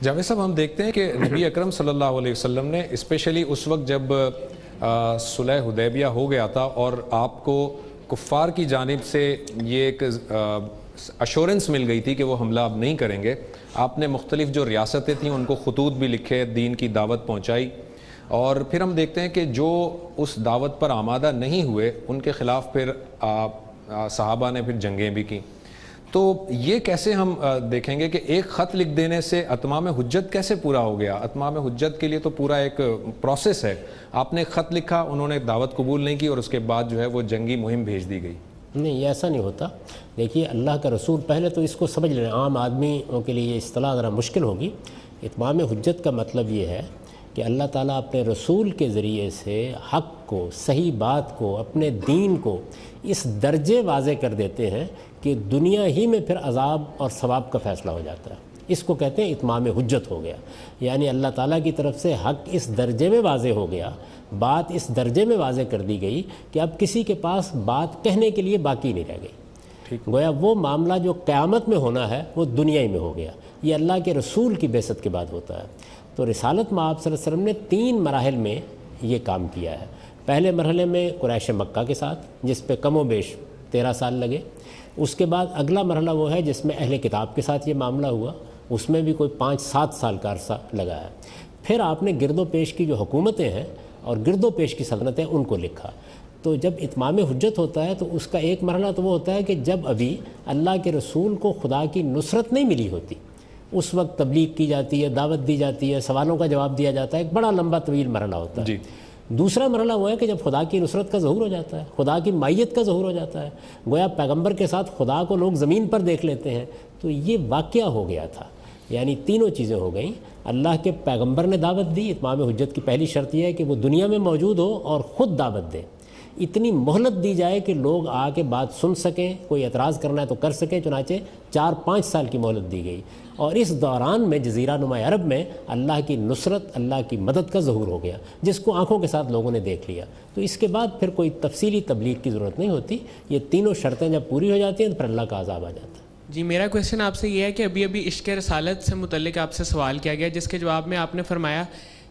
جاوید صاحب، ہم دیکھتے ہیں کہ نبی اکرم صلی اللہ علیہ وسلم نے اسپیشلی اس وقت جب صلح حدیبیہ ہو گیا تھا اور آپ کو کفار کی جانب سے یہ ایک ایشورنس مل گئی تھی کہ وہ حملہ اب نہیں کریں گے، آپ نے مختلف جو ریاستیں تھیں ان کو خطوط بھی لکھے، دین کی دعوت پہنچائی، اور پھر ہم دیکھتے ہیں کہ جو اس دعوت پر آمادہ نہیں ہوئے ان کے خلاف پھر صحابہ نے پھر جنگیں بھی کی۔ تو یہ کیسے ہم دیکھیں گے کہ ایک خط لکھ دینے سے اتمام حجت کیسے پورا ہو گیا؟ اتمام حجت کے لیے تو پورا ایک پروسیس ہے۔ آپ نے خط لکھا، انہوں نے دعوت قبول نہیں کی اور اس کے بعد جو ہے وہ جنگی مہم بھیج دی گئی۔ نہیں، یہ ایسا نہیں ہوتا۔ دیکھیے، اللہ کا رسول، پہلے تو اس کو سمجھ لیں، عام آدمیوں کے لیے یہ اصطلاح ذرا مشکل ہوگی۔ اتمام حجت کا مطلب یہ ہے کہ اللہ تعالیٰ اپنے رسول کے ذریعے سے حق کو، صحیح بات کو، اپنے دین کو اس درجے واضح کر دیتے ہیں کہ دنیا ہی میں پھر عذاب اور ثواب کا فیصلہ ہو جاتا ہے۔ اس کو کہتے ہیں اتمام حجت ہو گیا، یعنی اللہ تعالیٰ کی طرف سے حق اس درجے میں واضح ہو گیا، بات اس درجے میں واضح کر دی گئی کہ اب کسی کے پاس بات کہنے کے لیے باقی نہیں رہ گئی۔ گویا وہ معاملہ جو قیامت میں ہونا ہے وہ دنیا ہی میں ہو گیا۔ یہ اللہ کے رسول کی بعثت کے بعد ہوتا ہے۔ تو رسالت میں آپ صلی اللہ علیہ وسلم نے 3 مراحل میں یہ کام کیا ہے۔ پہلے مرحلے میں قریش مکہ کے ساتھ، جس پہ کم و بیش 13 سال لگے۔ اس کے بعد اگلا مرحلہ وہ ہے جس میں اہل کتاب کے ساتھ یہ معاملہ ہوا، اس میں بھی کوئی 5-7 سال کا عرصہ لگا ہے۔ پھر آپ نے گرد و پیش کی جو حکومتیں ہیں اور گرد و پیش کی سلطنتیں ان کو لکھا۔ تو جب اتمام حجت ہوتا ہے تو اس کا ایک مرحلہ تو وہ ہوتا ہے کہ جب ابھی اللہ کے رسول کو خدا کی نصرت نہیں ملی ہوتی، اس وقت تبلیغ کی جاتی ہے، دعوت دی جاتی ہے، سوالوں کا جواب دیا جاتا ہے، ایک بڑا لمبا طویل مرحلہ ہوتا ہے۔ دوسرا مرحلہ وہ ہے کہ جب خدا کی نصرت کا ظہور ہو جاتا ہے، خدا کی مائیت کا ظہور ہو جاتا ہے، گویا پیغمبر کے ساتھ خدا کو لوگ زمین پر دیکھ لیتے ہیں۔ تو یہ واقعہ ہو گیا تھا، یعنی تینوں چیزیں ہو گئیں۔ اللہ کے پیغمبر نے دعوت دی، اتمام حجت کی پہلی شرط یہ ہے کہ وہ دنیا میں موجود ہو اور خود دعوت دے، اتنی مہلت دی جائے کہ لوگ آ کے بات سن سکیں، کوئی اعتراض کرنا ہے تو کر سکیں، چنانچہ 4-5 سال کی مہلت دی گئی، اور اس دوران میں جزیرہ نما عرب میں اللہ کی نصرت، اللہ کی مدد کا ظہور ہو گیا، جس کو آنکھوں کے ساتھ لوگوں نے دیکھ لیا۔ تو اس کے بعد پھر کوئی تفصیلی تبلیغ کی ضرورت نہیں ہوتی، یہ تینوں شرطیں جب پوری ہو جاتی ہیں تو پھر اللہ کا عذاب آ جاتا ہے۔ جی، میرا کویشچن آپ سے یہ ہے کہ ابھی عشق رسالت سے متعلق آپ سے سوال کیا گیا، جس کے جواب میں آپ نے فرمایا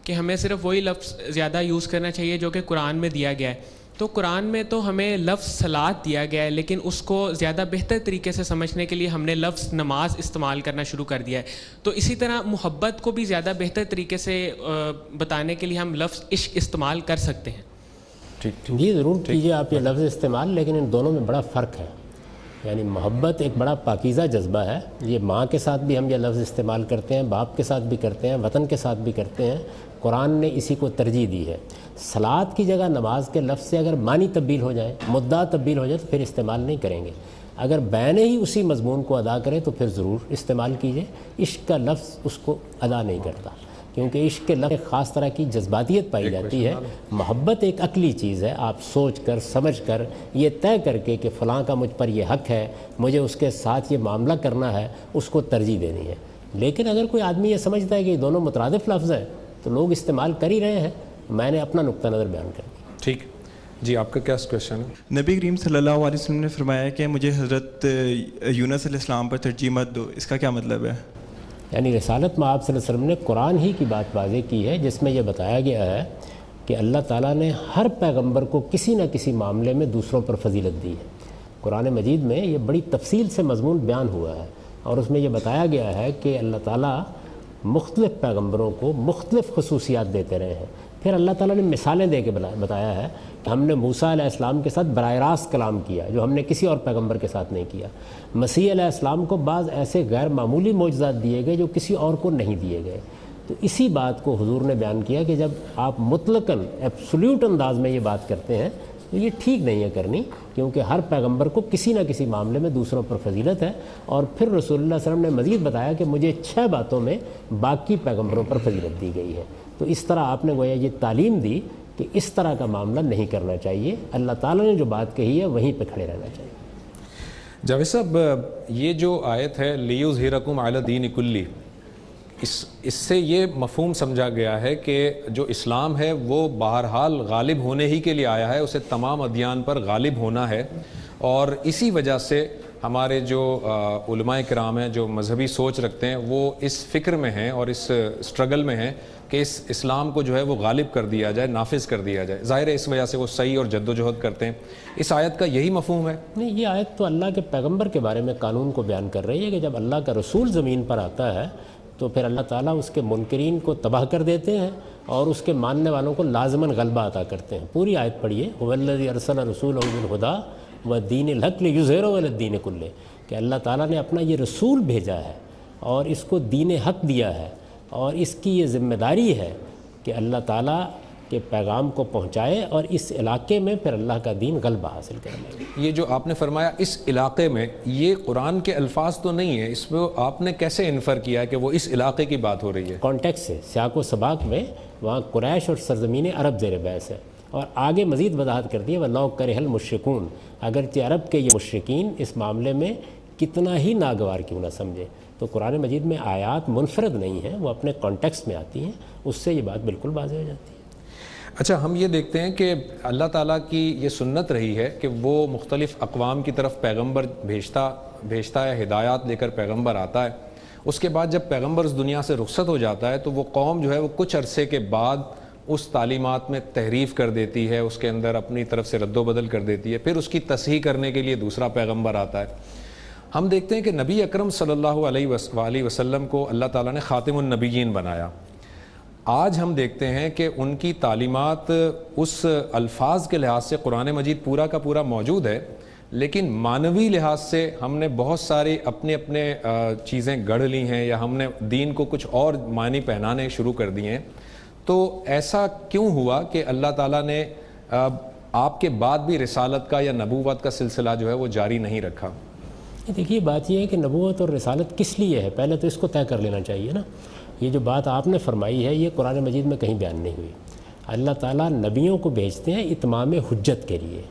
کہ ہمیں صرف وہی لفظ زیادہ یوز کرنا چاہیے جو کہ قرآن میں دیا گیا ہے۔ تو قرآن میں تو ہمیں لفظ صلاۃ دیا گیا ہے، لیکن اس کو زیادہ بہتر طریقے سے سمجھنے کے لیے ہم نے لفظ نماز استعمال کرنا شروع کر دیا ہے۔ تو اسی طرح محبت کو بھی زیادہ بہتر طریقے سے بتانے کے لیے ہم لفظ عشق استعمال کر سکتے ہیں۔ جی ضرور کیجیے آپ یہ لفظ استعمال، لیکن ان دونوں میں بڑا فرق ہے۔ یعنی محبت ایک بڑا پاکیزہ جذبہ ہے، یہ ماں کے ساتھ بھی ہم یہ لفظ استعمال کرتے ہیں، باپ کے ساتھ بھی کرتے ہیں، وطن کے ساتھ بھی کرتے ہیں، قرآن نے اسی کو ترجیح دی ہے۔ صلاۃ کی جگہ نماز کے لفظ سے اگر معنی تبدیل ہو جائے، مدعا تبدیل ہو جائے تو پھر استعمال نہیں کریں گے۔ اگر بیان ہی اسی مضمون کو ادا کرے تو پھر ضرور استعمال کیجیے۔ عشق کا لفظ اس کو ادا نہیں کرتا، کیونکہ عشق کے لفظ ایک خاص طرح کی جذباتیت پائی جاتی ہے۔ محبت ایک عقلی چیز ہے، آپ سوچ کر سمجھ کر یہ طے کر کے کہ فلاں کا مجھ پر یہ حق ہے، مجھے اس کے ساتھ یہ معاملہ کرنا ہے، اس کو ترجیح دینی ہے۔ لیکن اگر کوئی آدمی یہ سمجھتا ہے کہ یہ دونوں مترادف لفظ ہیں تو لوگ استعمال کر ہی رہے ہیں۔ میں نے اپنا نقطہ نظر بیان کر دیا۔ ٹھیک جی، آپ کا کیا کویشچن ہے؟ نبی کریم صلی اللہ علیہ وسلم نے فرمایا کہ مجھے حضرت یونس علیہ السلام پر ترجیح مت دو، اس کا کیا مطلب ہے؟ یعنی رسالت میں آپ صلی اللہ علیہ وسلم نے قرآن ہی کی بات واضح کی ہے، جس میں یہ بتایا گیا ہے کہ اللہ تعالیٰ نے ہر پیغمبر کو کسی نہ کسی معاملے میں دوسروں پر فضیلت دی ہے۔ قرآن مجید میں یہ بڑی تفصیل سے مضمون بیان ہوا ہے، اور اس میں یہ بتایا گیا ہے کہ اللہ تعالیٰ مختلف پیغمبروں کو مختلف خصوصیات دیتے رہے ہیں۔ پھر اللہ تعالیٰ نے مثالیں دے کے بتایا ہے کہ ہم نے موسیٰ علیہ السلام کے ساتھ براہ راست کلام کیا جو ہم نے کسی اور پیغمبر کے ساتھ نہیں کیا۔ مسیح علیہ السلام کو بعض ایسے غیر معمولی معجزات دیے گئے جو کسی اور کو نہیں دیے گئے۔ تو اسی بات کو حضور نے بیان کیا کہ جب آپ مطلقاً ایبسلیوٹ انداز میں یہ بات کرتے ہیں تو یہ ٹھیک نہیں ہے کرنی، کیونکہ ہر پیغمبر کو کسی نہ کسی معاملے میں دوسروں پر فضیلت ہے۔ اور پھر رسول اللہ صلی اللہ علیہ وسلم نے مزید بتایا کہ مجھے 6 باتوں میں باقی پیغمبروں پر فضیلت دی گئی ہے۔ تو اس طرح آپ نے گویا یہ تعلیم دی کہ اس طرح کا معاملہ نہیں کرنا چاہیے، اللہ تعالیٰ نے جو بات کہی ہے وہیں پہ کھڑے رہنا چاہیے۔ جاوید صاحب، یہ جو آیت ہے لیظہرکم علی الدین کلہ، اس سے یہ مفہوم سمجھا گیا ہے کہ جو اسلام ہے وہ بہرحال غالب ہونے ہی کے لیے آیا ہے، اسے تمام ادیان پر غالب ہونا ہے، اور اسی وجہ سے ہمارے جو علماء کرام ہیں جو مذہبی سوچ رکھتے ہیں وہ اس فکر میں ہیں اور اس سٹرگل میں ہیں کہ اس اسلام کو جو ہے وہ غالب کر دیا جائے، نافذ کر دیا جائے. ظاہر ہے اس وجہ سے وہ صحیح اور جد و جہد کرتے ہیں. اس آیت کا یہی مفہوم ہے؟ نہیں، یہ آیت تو اللہ کے پیغمبر کے بارے میں قانون کو بیان کر رہی ہے کہ جب اللہ کا رسول زمین پر آتا ہے تو پھر اللہ تعالیٰ اس کے منکرین کو تباہ کر دیتے ہیں اور اس کے ماننے والوں کو لازماً غلبہ عطا کرتے ہیں. پوری آیت پڑھیے، هو الذی ارسل رسولہ بالہدی ودین الحق لیظہرہ علی الدین کلہ، کہ اللہ تعالیٰ نے اپنا یہ رسول بھیجا ہے اور اس کو دین حق دیا ہے، اور اس کی یہ ذمہ داری ہے کہ اللہ تعالیٰ کے پیغام کو پہنچائے اور اس علاقے میں پھر اللہ کا دین غلبہ حاصل کرے. یہ جو آپ نے فرمایا اس علاقے میں، یہ قرآن کے الفاظ تو نہیں ہیں، اس میں آپ نے کیسے انفر کیا ہے کہ وہ اس علاقے کی بات ہو رہی ہے؟ کانٹیکس سے سیاق و سباق میں وہاں قریش اور سرزمین عرب زیر بحث ہے، اور آگے مزید وضاحت کر دی وَلَوْ كَرِهَ الْمُشْرِكُونَ، اگرچہ عرب کے یہ مشرکین اس معاملے میں کتنا ہی ناگوار کیوں نہ سمجھے. تو قرآن مجید میں آیات منفرد نہیں ہیں، وہ اپنے کانٹیکس میں آتی ہیں، اس سے یہ بات بالکل واضح ہو جاتی ہے. اچھا، ہم یہ دیکھتے ہیں کہ اللہ تعالیٰ کی یہ سنت رہی ہے کہ وہ مختلف اقوام کی طرف پیغمبر بھیجتا ہے، ہدایات لے کر پیغمبر آتا ہے. اس کے بعد جب پیغمبر اس دنیا سے رخصت ہو جاتا ہے تو وہ قوم جو ہے وہ کچھ عرصے کے بعد اس تعلیمات میں تحریف کر دیتی ہے، اس کے اندر اپنی طرف سے رد و بدل کر دیتی ہے، پھر اس کی تصحیح کرنے کے لیے دوسرا پیغمبر آتا ہے. ہم دیکھتے ہیں کہ نبی اکرم صلی اللہ علیہ وسلم کو اللہ تعالیٰ نے خاتم النبیین بنایا. آج ہم دیکھتے ہیں کہ ان کی تعلیمات اس الفاظ کے لحاظ سے قرآن مجید پورا کا پورا موجود ہے، لیکن معنوی لحاظ سے ہم نے بہت ساری اپنے چیزیں گڑھ لی ہیں، یا ہم نے دین کو کچھ اور معنی پہنانے شروع کر دیے ہیں. تو ایسا کیوں ہوا کہ اللہ تعالیٰ نے آپ کے بعد بھی رسالت کا یا نبوت کا سلسلہ جو ہے وہ جاری نہیں رکھا؟ دیکھیے، بات یہ ہے کہ نبوت اور رسالت کس لیے ہے، پہلے تو اس کو طے کر لینا چاہیے نا. یہ جو بات آپ نے فرمائی ہے یہ قرآن مجید میں کہیں بیان نہیں ہوئی. اللہ تعالیٰ نبیوں کو بھیجتے ہیں اتمام حجت کے لیے.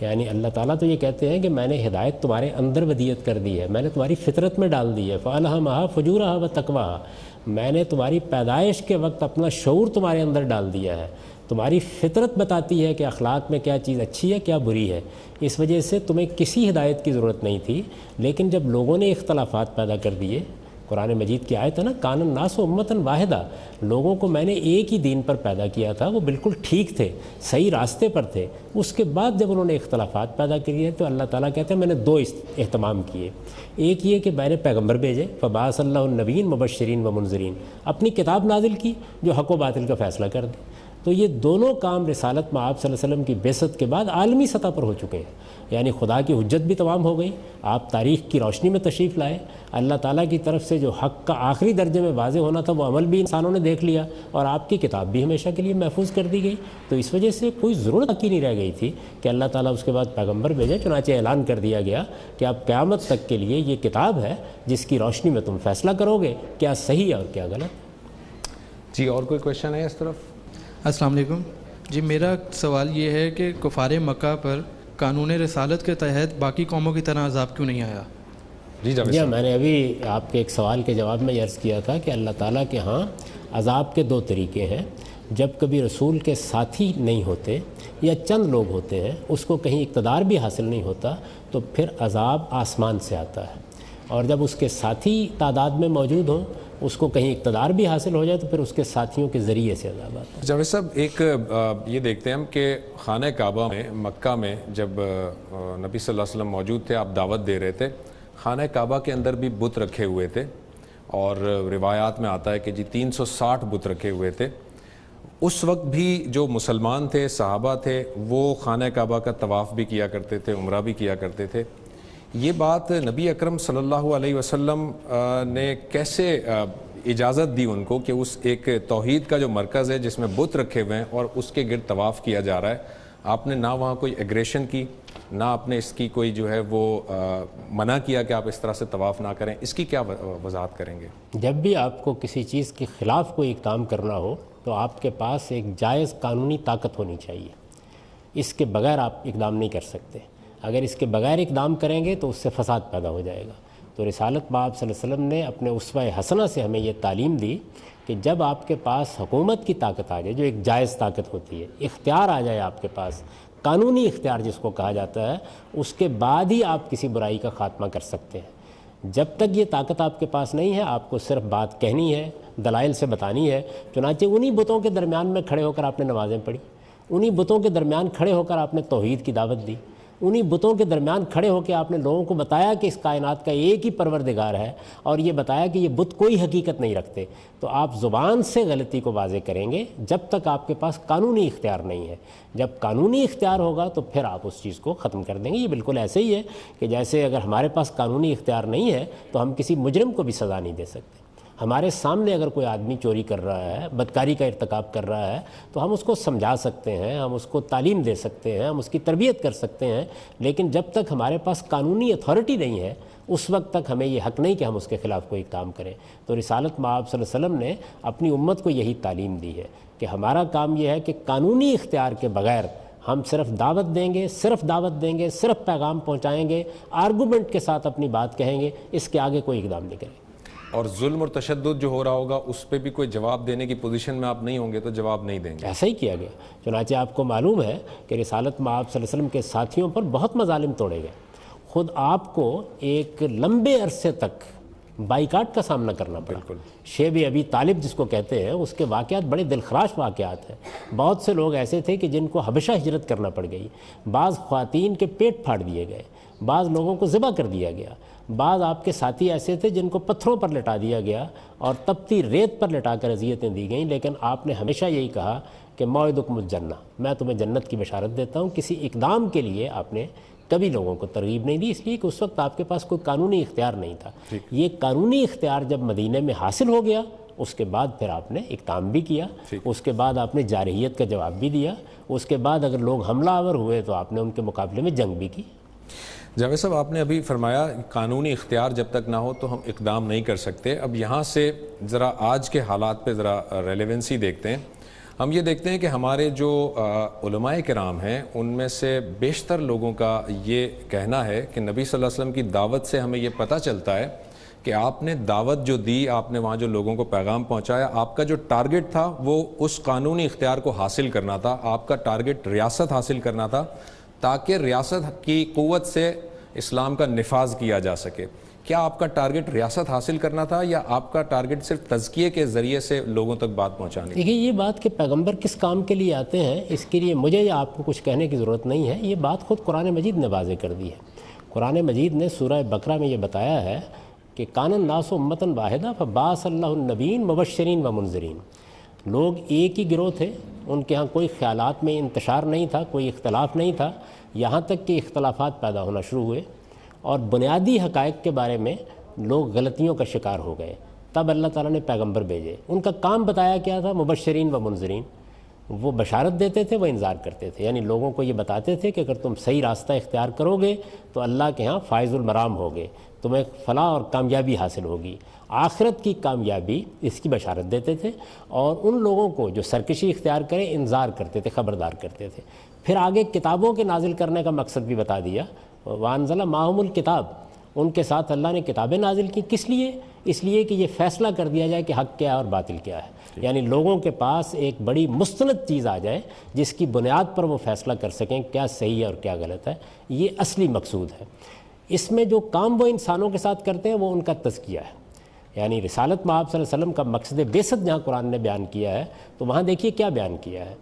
یعنی اللہ تعالیٰ تو یہ کہتے ہیں کہ میں نے ہدایت تمہارے اندر ودیت کر دی ہے، میں نے تمہاری فطرت میں ڈال دی ہے، فَأَلْهَمَهَا فُجُورَهَا وَتَقْوَاهَا، میں نے تمہاری پیدائش کے وقت اپنا شعور تمہارے اندر ڈال دیا ہے. تمہاری فطرت بتاتی ہے کہ اخلاق میں کیا چیز اچھی ہے کیا بری ہے. اس وجہ سے تمہیں کسی ہدایت کی ضرورت نہیں تھی. لیکن جب لوگوں نے اختلافات پیدا کر دیے، قرآن مجید کی آیت ہے نا، کان الناس امۃ واحدہ، لوگوں کو میں نے ایک ہی دین پر پیدا کیا تھا، وہ بالکل ٹھیک تھے، صحیح راستے پر تھے. اس کے بعد جب انہوں نے اختلافات پیدا کیے تو اللہ تعالیٰ کہتے ہیں میں نے دو اہتمام کیے. ایک یہ کہ میں نے پیغمبر بھیجے، فبعث اللہ النبیین مبشرین و منذرین، اپنی کتاب نازل کی جو حق و باطل کا فیصلہ کر دے. تو یہ دونوں کام رسالت میں آپ صلی اللہ علیہ وسلم کی بعثت کے بعد عالمی سطح پر ہو چکے ہیں. یعنی خدا کی حجت بھی تمام ہو گئی، آپ تاریخ کی روشنی میں تشریف لائے، اللہ تعالیٰ کی طرف سے جو حق کا آخری درجے میں واضح ہونا تھا وہ عمل بھی انسانوں نے دیکھ لیا، اور آپ کی کتاب بھی ہمیشہ کے لیے محفوظ کر دی گئی. تو اس وجہ سے کوئی ضرورت باقی نہیں رہ گئی تھی کہ اللہ تعالیٰ اس کے بعد پیغمبر بھیجے. چنانچہ اعلان کر دیا گیا کہ اب قیامت تک کے لیے یہ کتاب ہے جس کی روشنی میں تم فیصلہ کرو گے کیا صحیح اور کیا غلط. جی، اور کوئی کویشچن ہے اس طرف؟ السلام علیکم. جی، میرا سوال یہ ہے کہ کفار مکہ پر قانون رسالت کے تحت باقی قوموں کی طرح عذاب کیوں نہیں آیا؟ جی، میں نے ابھی آپ کے ایک سوال کے جواب میں عرض کیا تھا کہ اللہ تعالیٰ کے ہاں عذاب کے دو طریقے ہیں. جب کبھی رسول کے ساتھی نہیں ہوتے یا چند لوگ ہوتے ہیں، اس کو کہیں اقتدار بھی حاصل نہیں ہوتا، تو پھر عذاب آسمان سے آتا ہے. اور جب اس کے ساتھی تعداد میں موجود ہوں، اس کو کہیں اقتدار بھی حاصل ہو جائے، تو پھر اس کے ساتھیوں کے ذریعے سے عذاب آتا ہے. جاوید صاحب، ایک یہ دیکھتے ہیں ہم کہ خانہ کعبہ میں مکہ میں جب نبی صلی اللہ علیہ وسلم موجود تھے، آپ دعوت دے رہے تھے، خانہ کعبہ کے اندر بھی بت رکھے ہوئے تھے، اور روایات میں آتا ہے کہ جی 360 بت رکھے ہوئے تھے. اس وقت بھی جو مسلمان تھے، صحابہ تھے، وہ خانہ کعبہ کا طواف بھی کیا کرتے تھے، عمرہ بھی کیا کرتے تھے. یہ بات نبی اکرم صلی اللہ علیہ وسلم نے کیسے اجازت دی ان کو کہ اس ایک توحید کا جو مرکز ہے جس میں بت رکھے ہوئے ہیں اور اس کے گرد طواف کیا جا رہا ہے، آپ نے نہ وہاں کوئی ایگریشن کی، نہ آپ نے اس کی کوئی جو ہے وہ منع کیا کہ آپ اس طرح سے طواف نہ کریں، اس کی کیا وضاحت کریں گے؟ جب بھی آپ کو کسی چیز کے خلاف کوئی کام کرنا ہو تو آپ کے پاس ایک جائز قانونی طاقت ہونی چاہیے. اس کے بغیر آپ اقدام نہیں کر سکتے. اگر اس کے بغیر اقدام کریں گے تو اس سے فساد پیدا ہو جائے گا. تو رسالت باب صلی اللہ علیہ وسلم نے اپنے اسوہ حسنہ سے ہمیں یہ تعلیم دی کہ جب آپ کے پاس حکومت کی طاقت آ جائے، جو ایک جائز طاقت ہوتی ہے، اختیار آ جائے آپ کے پاس، قانونی اختیار جس کو کہا جاتا ہے، اس کے بعد ہی آپ کسی برائی کا خاتمہ کر سکتے ہیں۔ جب تک یہ طاقت آپ کے پاس نہیں ہے، آپ کو صرف بات کہنی ہے، دلائل سے بتانی ہے۔ چنانچہ انہی بتوں کے درمیان میں کھڑے ہو کر آپ نے نمازیں پڑھی، انہی بتوں کے درمیان کھڑے ہو کر آپ نے توحید کی دعوت دی، انہی بتوں کے درمیان کھڑے ہو کے آپ نے لوگوں کو بتایا کہ اس کائنات کا ایک ہی پروردگار ہے، اور یہ بتایا کہ یہ بت کوئی حقیقت نہیں رکھتے۔ تو آپ زبان سے غلطی کو واضح کریں گے جب تک آپ کے پاس قانونی اختیار نہیں ہے۔ جب قانونی اختیار ہوگا تو پھر آپ اس چیز کو ختم کر دیں گے۔ یہ بالکل ایسے ہی ہے کہ جیسے اگر ہمارے پاس قانونی اختیار نہیں ہے تو ہم کسی مجرم کو بھی سزا نہیں دے سکتے۔ ہمارے سامنے اگر کوئی آدمی چوری کر رہا ہے، بدکاری کا ارتکاب کر رہا ہے، تو ہم اس کو سمجھا سکتے ہیں، ہم اس کو تعلیم دے سکتے ہیں، ہم اس کی تربیت کر سکتے ہیں، لیکن جب تک ہمارے پاس قانونی اتھارٹی نہیں ہے اس وقت تک ہمیں یہ حق نہیں کہ ہم اس کے خلاف کوئی کام کریں۔ تو رسالت مآب صلی اللہ علیہ وسلم نے اپنی امت کو یہی تعلیم دی ہے کہ ہمارا کام یہ ہے کہ قانونی اختیار کے بغیر ہم صرف دعوت دیں گے، صرف پیغام پہنچائیں گے، آرگومنٹ کے ساتھ اپنی بات کہیں گے، اس کے آگے کوئی اقدام نہیں کریں گے۔ اور ظلم اور تشدد جو ہو رہا ہوگا اس پہ بھی کوئی جواب دینے کی پوزیشن میں آپ نہیں ہوں گے تو جواب نہیں دیں گے۔ ایسا ہی کیا گیا۔ چنانچہ آپ کو معلوم ہے کہ رسالت مآب صلی اللہ علیہ وسلم کے ساتھیوں پر بہت مظالم توڑے گئے۔ خود آپ کو ایک لمبے عرصے تک بائیکاٹ کا سامنا کرنا پڑا۔ شیب ابی طالب جس کو کہتے ہیں، اس کے واقعات بڑے دلخراش واقعات ہیں۔ بہت سے لوگ ایسے تھے کہ جن کو حبشہ ہجرت کرنا پڑ گئی، بعض خواتین کے پیٹ پھاڑ دیے گئے، بعض لوگوں کو ذبح کر دیا گیا، بعض آپ کے ساتھی ایسے تھے جن کو پتھروں پر لٹا دیا گیا اور تپتی ریت پر لٹا کر اذیتیں دی گئیں، لیکن آپ نے ہمیشہ یہی کہا کہ موعدکم الجنہ، میں تمہیں جنت کی بشارت دیتا ہوں۔ کسی اقدام کے لیے آپ نے کبھی لوگوں کو ترغیب نہیں دی، اس لیے کہ اس وقت آپ کے پاس کوئی قانونی اختیار نہیں تھا۔ یہ قانونی اختیار جب مدینہ میں حاصل ہو گیا، اس کے بعد پھر آپ نے اقدام بھی کیا، اس کے بعد آپ نے جارحیت کا جواب بھی دیا، اس کے بعد اگر لوگ حملہ آور ہوئے تو آپ نے ان کے مقابلے میں جنگ بھی کی۔ جاوید صاحب، آپ نے ابھی فرمایا قانونی اختیار جب تک نہ ہو تو ہم اقدام نہیں کر سکتے۔ اب یہاں سے ذرا آج کے حالات پہ ذرا ریلیونسی دیکھتے ہیں۔ ہم یہ دیکھتے ہیں کہ ہمارے جو علماء کرام ہیں ان میں سے بیشتر لوگوں کا یہ کہنا ہے کہ نبی صلی اللہ علیہ وسلم کی دعوت سے ہمیں یہ پتہ چلتا ہے کہ آپ نے دعوت جو دی، آپ نے وہاں جو لوگوں کو پیغام پہنچایا، آپ کا جو ٹارگٹ تھا وہ اس قانونی اختیار کو حاصل کرنا تھا۔ آپ کا ٹارگٹ ریاست حاصل کرنا تھا تاکہ ریاست کی قوت سے اسلام کا نفاذ کیا جا سکے۔ کیا آپ کا ٹارگٹ ریاست حاصل کرنا تھا یا آپ کا ٹارگٹ صرف تزکیے کے ذریعے سے لوگوں تک بات پہنچانی؟ دیکھیے، یہ بات کہ پیغمبر کس کام کے لیے آتے ہیں اس کے لیے مجھے یا آپ کو کچھ کہنے کی ضرورت نہیں ہے، یہ بات خود قرآن مجید نے واضح کر دی ہے۔ قرآن مجید نے سورہ بقرہ میں یہ بتایا ہے کہ کان الناس امۃ واحدہ فبعث اللہ النبیین مبشرین و منذرین۔ لوگ ایک ہی گروہ تھے، ان کے ہاں کوئی خیالات میں انتشار نہیں تھا، کوئی اختلاف نہیں تھا، یہاں تک کہ اختلافات پیدا ہونا شروع ہوئے اور بنیادی حقائق کے بارے میں لوگ غلطیوں کا شکار ہو گئے۔ تب اللہ تعالیٰ نے پیغمبر بھیجے۔ ان کا کام بتایا کیا تھا؟ مبشرین و منذرین۔ وہ بشارت دیتے تھے، وہ انذار کرتے تھے، یعنی لوگوں کو یہ بتاتے تھے کہ اگر تم صحیح راستہ اختیار کرو گے تو اللہ کے ہاں فائز المرام ہوگے، تمہیں فلاح اور کامیابی حاصل ہوگی، آخرت کی کامیابی، اس کی بشارت دیتے تھے۔ اور ان لوگوں کو جو سرکشی اختیار کریں انذار کرتے تھے، خبردار کرتے تھے۔ پھر آگے کتابوں کے نازل کرنے کا مقصد بھی بتا دیا، وانزل معہم الکتاب، ان کے ساتھ اللہ نے کتابیں نازل کی۔ کس لیے؟ اس لیے کہ یہ فیصلہ کر دیا جائے کہ حق کیا ہے اور باطل کیا ہے، یعنی لوگوں کے پاس ایک بڑی مستند چیز آ جائے جس کی بنیاد پر وہ فیصلہ کر سکیں کیا صحیح ہے اور کیا غلط ہے۔ یہ اصلی مقصود ہے۔ اس میں جو کام وہ انسانوں کے ساتھ کرتے ہیں وہ ان کا تزکیہ ہے، یعنی رسالت مآب صلی اللہ علیہ وسلم کا مقصد بیست جہاں قرآن نے بیان کیا ہے تو وہاں دیکھیے کیا بیان کیا ہے۔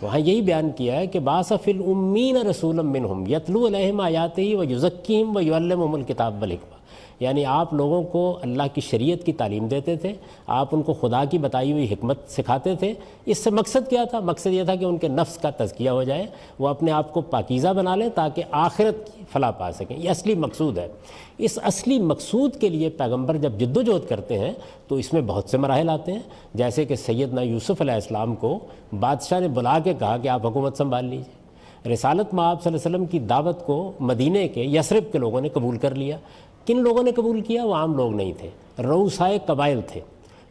وہاں یہی بیان کیا ہے کہ بعث فی الامین رسولا منہم یتلو علیہم آیاتہ ویزکیہم ویعلمہم الکتاب والحکمہ، یعنی آپ لوگوں کو اللہ کی شریعت کی تعلیم دیتے تھے، آپ ان کو خدا کی بتائی ہوئی حکمت سکھاتے تھے۔ اس سے مقصد کیا تھا؟ مقصد یہ تھا کہ ان کے نفس کا تزکیہ ہو جائے، وہ اپنے آپ کو پاکیزہ بنا لیں تاکہ آخرت کی فلاح پا سکیں۔ یہ اصلی مقصود ہے۔ اس اصلی مقصود کے لیے پیغمبر جب جد و جہد کرتے ہیں تو اس میں بہت سے مراحل آتے ہیں، جیسے کہ سیدنا یوسف علیہ السلام کو بادشاہ نے بلا کے کہا کہ آپ حکومت سنبھال لیجیے۔ رسالت مآب صلی اللہ علیہ وسلم کی دعوت کو مدینے کے یثرب کے لوگوں نے قبول کر لیا۔ کن لوگوں نے قبول کیا؟ وہ عام لوگ نہیں تھے، رؤسائے قبائل تھے،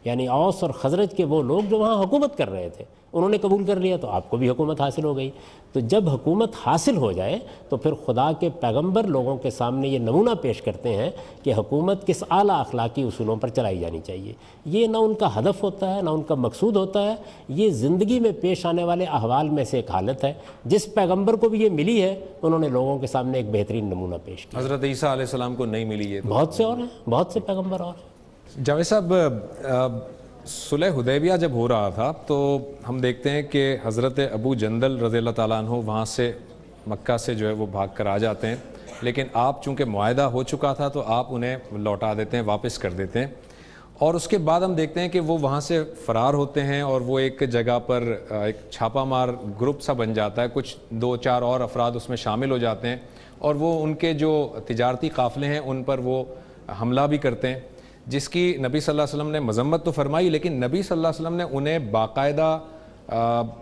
یعنی اوس اور خزرج کے وہ لوگ جو وہاں حکومت کر رہے تھے، انہوں نے قبول کر لیا تو آپ کو بھی حکومت حاصل ہو گئی. تو جب حکومت حاصل ہو جائے تو پھر خدا کے پیغمبر لوگوں کے سامنے یہ نمونہ پیش کرتے ہیں کہ حکومت کس اعلیٰ اخلاقی اصولوں پر چلائی جانی چاہیے. یہ نہ ان کا ہدف ہوتا ہے نہ ان کا مقصود ہوتا ہے, یہ زندگی میں پیش آنے والے احوال میں سے ایک حالت ہے. جس پیغمبر کو بھی یہ ملی ہے انہوں نے لوگوں کے سامنے ایک بہترین نمونہ پیش کیا. حضرت عیسیٰ علیہ السلام کو نہیں ملی ہے, بہت سے اور ہیں, بہت سے پیغمبر اور ہیں. جاوید صاحب, صلح حدیبیہ جب ہو رہا تھا تو ہم دیکھتے ہیں کہ حضرت ابو جندل رضی اللہ تعالیٰ عنہ وہاں سے مکہ سے جو ہے وہ بھاگ کر آ جاتے ہیں, لیکن آپ چونکہ معاہدہ ہو چکا تھا تو آپ انہیں لوٹا دیتے ہیں, واپس کر دیتے ہیں. اور اس کے بعد ہم دیکھتے ہیں کہ وہ وہاں سے فرار ہوتے ہیں اور وہ ایک جگہ پر ایک چھاپا مار گروپ سا بن جاتا ہے, کچھ 2-4 اور افراد اس میں شامل ہو جاتے ہیں اور وہ ان کے جو تجارتی قافلے ہیں ان پر وہ حملہ بھی کرتے ہیں, جس کی نبی صلی اللہ علیہ وسلم نے مذمت تو فرمائی, لیکن نبی صلی اللہ علیہ وسلم نے انہیں باقاعدہ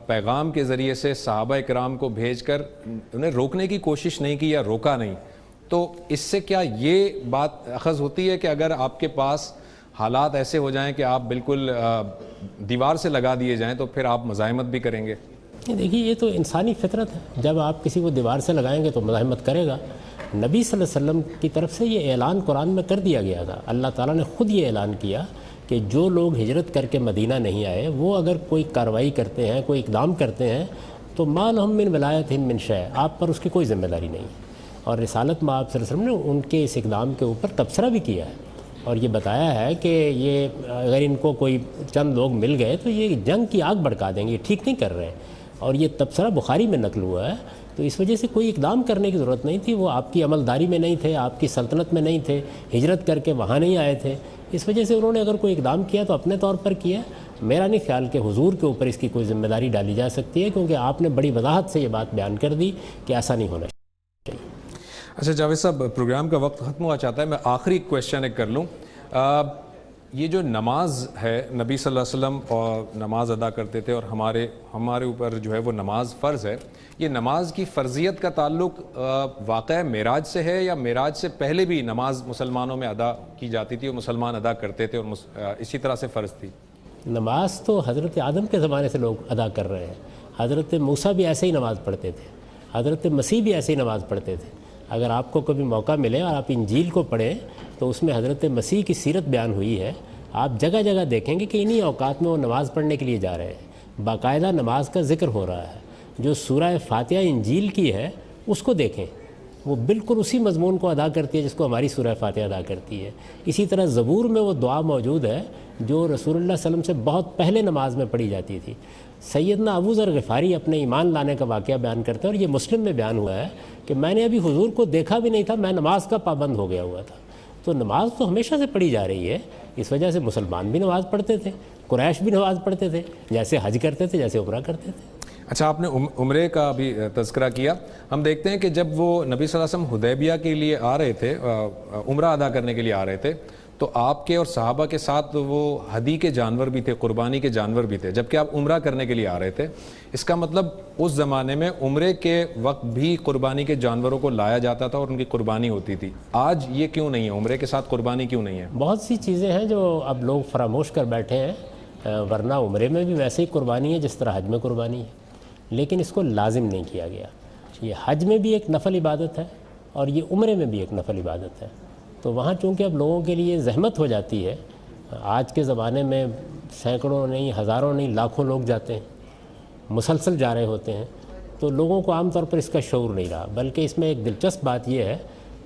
پیغام کے ذریعے سے صحابہ کرام کو بھیج کر انہیں روکنے کی کوشش نہیں کی یا روکا نہیں. تو اس سے کیا یہ بات اخذ ہوتی ہے کہ اگر آپ کے پاس حالات ایسے ہو جائیں کہ آپ بالکل دیوار سے لگا دیے جائیں تو پھر آپ مزاحمت بھی کریں گے؟ دیکھیے یہ تو انسانی فطرت ہے, جب آپ کسی کو دیوار سے لگائیں گے تو مزاحمت کرے گا. نبی صلی اللہ علیہ وسلم کی طرف سے یہ اعلان قرآن میں کر دیا گیا تھا. اللہ تعالیٰ نے خود یہ اعلان کیا کہ جو لوگ ہجرت کر کے مدینہ نہیں آئے وہ اگر کوئی کارروائی کرتے ہیں, کوئی اقدام کرتے ہیں تو ما لہم من ولایتہم من شیء, آپ پر اس کی کوئی ذمہ داری نہیں. اور رسالت میں آپ صلی اللہ علیہ وسلم نے ان کے اس اقدام کے اوپر تبصرہ بھی کیا ہے اور یہ بتایا ہے کہ یہ اگر ان کو کوئی چند لوگ مل گئے تو یہ جنگ کی آگ بھڑکا دیں گے, یہ ٹھیک نہیں کر رہے. اور یہ تبصرہ بخاری میں نقل ہوا ہے, تو اس وجہ سے کوئی اقدام کرنے کی ضرورت نہیں تھی. وہ آپ کی عملداری میں نہیں تھے, آپ کی سلطنت میں نہیں تھے, ہجرت کر کے وہاں نہیں آئے تھے. اس وجہ سے انہوں نے اگر کوئی اقدام کیا تو اپنے طور پر کیا. میرا نہیں خیال کہ حضور کے اوپر اس کی کوئی ذمہ داری ڈالی جا سکتی ہے, کیونکہ آپ نے بڑی وضاحت سے یہ بات بیان کر دی کہ ایسا نہیں ہونا چاہیے. اچھا جاوید صاحب, پروگرام کا وقت ختم ہوا چاہتا ہے, میں آخری کویشچن ایک کر لوں. یہ جو نماز ہے, نبی صلی اللہ علیہ وسلم اور نماز ادا کرتے تھے اور ہمارے اوپر جو ہے وہ نماز فرض ہے. یہ نماز کی فرضیت کا تعلق واقعہ معراج سے ہے یا معراج سے پہلے بھی نماز مسلمانوں میں ادا کی جاتی تھی اور مسلمان ادا کرتے تھے اور اسی طرح سے فرض تھی؟ نماز تو حضرت آدم کے زمانے سے لوگ ادا کر رہے ہیں. حضرت موسیٰ بھی ایسے ہی نماز پڑھتے تھے, حضرت مسیح بھی ایسے ہی نماز پڑھتے تھے. اگر آپ کو کبھی موقع ملے اور آپ انجیل کو پڑھیں تو اس میں حضرت مسیح کی سیرت بیان ہوئی ہے. آپ جگہ جگہ دیکھیں گے کہ انہی اوقات میں وہ نماز پڑھنے کے لیے جا رہے ہیں. باقاعدہ نماز کا ذکر ہو رہا ہے. جو سورہ فاتحہ انجیل کی ہے اس کو دیکھیں, وہ بالکل اسی مضمون کو ادا کرتی ہے جس کو ہماری سورہ فاتحہ ادا کرتی ہے. اسی طرح زبور میں وہ دعا موجود ہے جو رسول اللہ صلی اللہ علیہ وسلم سے بہت پہلے نماز میں پڑھی جاتی تھی. سیدنا ابو ذر غفاری اپنے ایمان لانے کا واقعہ بیان کرتے ہیں اور یہ مسلم میں بیان ہوا ہے کہ میں نے ابھی حضور کو دیکھا بھی نہیں تھا, میں نماز کا پابند ہو گیا ہوا تھا. تو نماز تو ہمیشہ سے پڑھی جا رہی ہے. اس وجہ سے مسلمان بھی نماز پڑھتے تھے, قریش بھی نماز پڑھتے تھے, جیسے حج کرتے تھے, جیسے عمرہ کرتے تھے. اچھا, آپ نے عمرے کا بھی تذکرہ کیا. ہم دیکھتے ہیں کہ جب وہ نبی صلی اللہ علیہ وسلم حدیبیہ کے لیے آ رہے تھے, عمرہ ادا کرنے کے لیے آ رہے تھے, تو آپ کے اور صحابہ کے ساتھ وہ ہدی کے جانور بھی تھے, قربانی کے جانور بھی تھے, جبکہ آپ عمرہ کرنے کے لیے آ رہے تھے. اس کا مطلب اس زمانے میں عمرے کے وقت بھی قربانی کے جانوروں کو لایا جاتا تھا اور ان کی قربانی ہوتی تھی. آج یہ کیوں نہیں ہے, عمرے کے ساتھ قربانی کیوں نہیں ہے؟ بہت سی چیزیں ہیں جو اب لوگ فراموش کر بیٹھے ہیں, ورنہ عمرے میں بھی ویسے ہی قربانی ہے جس طرح حج میں قربانی ہے, لیکن اس کو لازم نہیں کیا گیا. یہ حج میں بھی ایک نفل عبادت ہے اور یہ عمرے میں بھی ایک نفل عبادت ہے. تو وہاں چونکہ اب لوگوں کے لیے زحمت ہو جاتی ہے, آج کے زمانے میں سینکڑوں نہیں, ہزاروں نہیں, لاکھوں لوگ جاتے ہیں, مسلسل جا رہے ہوتے ہیں, تو لوگوں کو عام طور پر اس کا شعور نہیں رہا. بلکہ اس میں ایک دلچسپ بات یہ ہے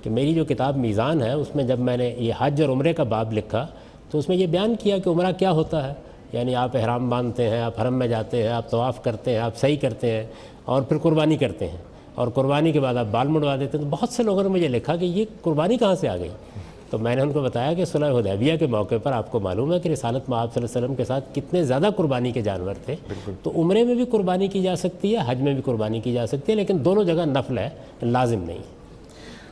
کہ میری جو کتاب میزان ہے اس میں جب میں نے یہ حج اور عمرے کا باب لکھا تو اس میں یہ بیان کیا کہ عمرہ کیا ہوتا ہے. یعنی آپ احرام باندھتے ہیں, آپ حرم میں جاتے ہیں, آپ طواف کرتے ہیں, آپ سعی کرتے ہیں اور پھر قربانی کرتے ہیں, اور قربانی کے بعد آپ بال مڑوا دیتے ہیں. تو بہت سے لوگوں نے مجھے لکھا کہ یہ قربانی کہاں سے آ گئی. تو میں نے ان کو بتایا کہ صلح حدیبیہ کے موقع پر آپ کو معلوم ہے کہ رسالت میں آپ صلی اللہ علیہ وسلم کے ساتھ کتنے زیادہ قربانی کے جانور تھے. تو عمرے میں بھی قربانی کی جا سکتی ہے, حج میں بھی قربانی کی جا سکتی ہے, لیکن دونوں جگہ نفل ہے, لازم نہیں.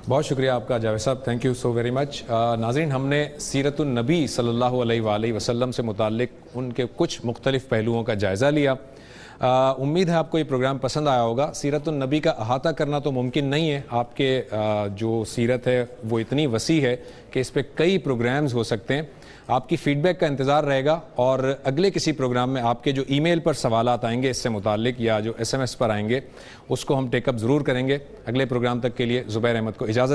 بہت شکریہ آپ کا جاوید صاحب, thank you so very much. ناظرین, ہم نے سیرت النبی صلی اللہ علیہ وآلہ وسلم سے متعلق ان کے کچھ مختلف پہلوؤں کا جائزہ لیا. امید ہے آپ کو یہ پروگرام پسند آیا ہوگا. سیرت النبی کا احاطہ کرنا تو ممکن نہیں ہے. آپ کے جو سیرت ہے وہ اتنی وسیع ہے کہ اس پہ کئی پروگرامز ہو سکتے ہیں. آپ کی فیڈ بیک کا انتظار رہے گا اور اگلے کسی پروگرام میں آپ کے جو ای میل پر سوالات آئیں گے اس سے متعلق یا جو SMS پر آئیں گے اس کو ہم ٹیک اپ ضرور کریں گے. اگلے پروگرام تک کے لیے زبیر احمد کو اجازت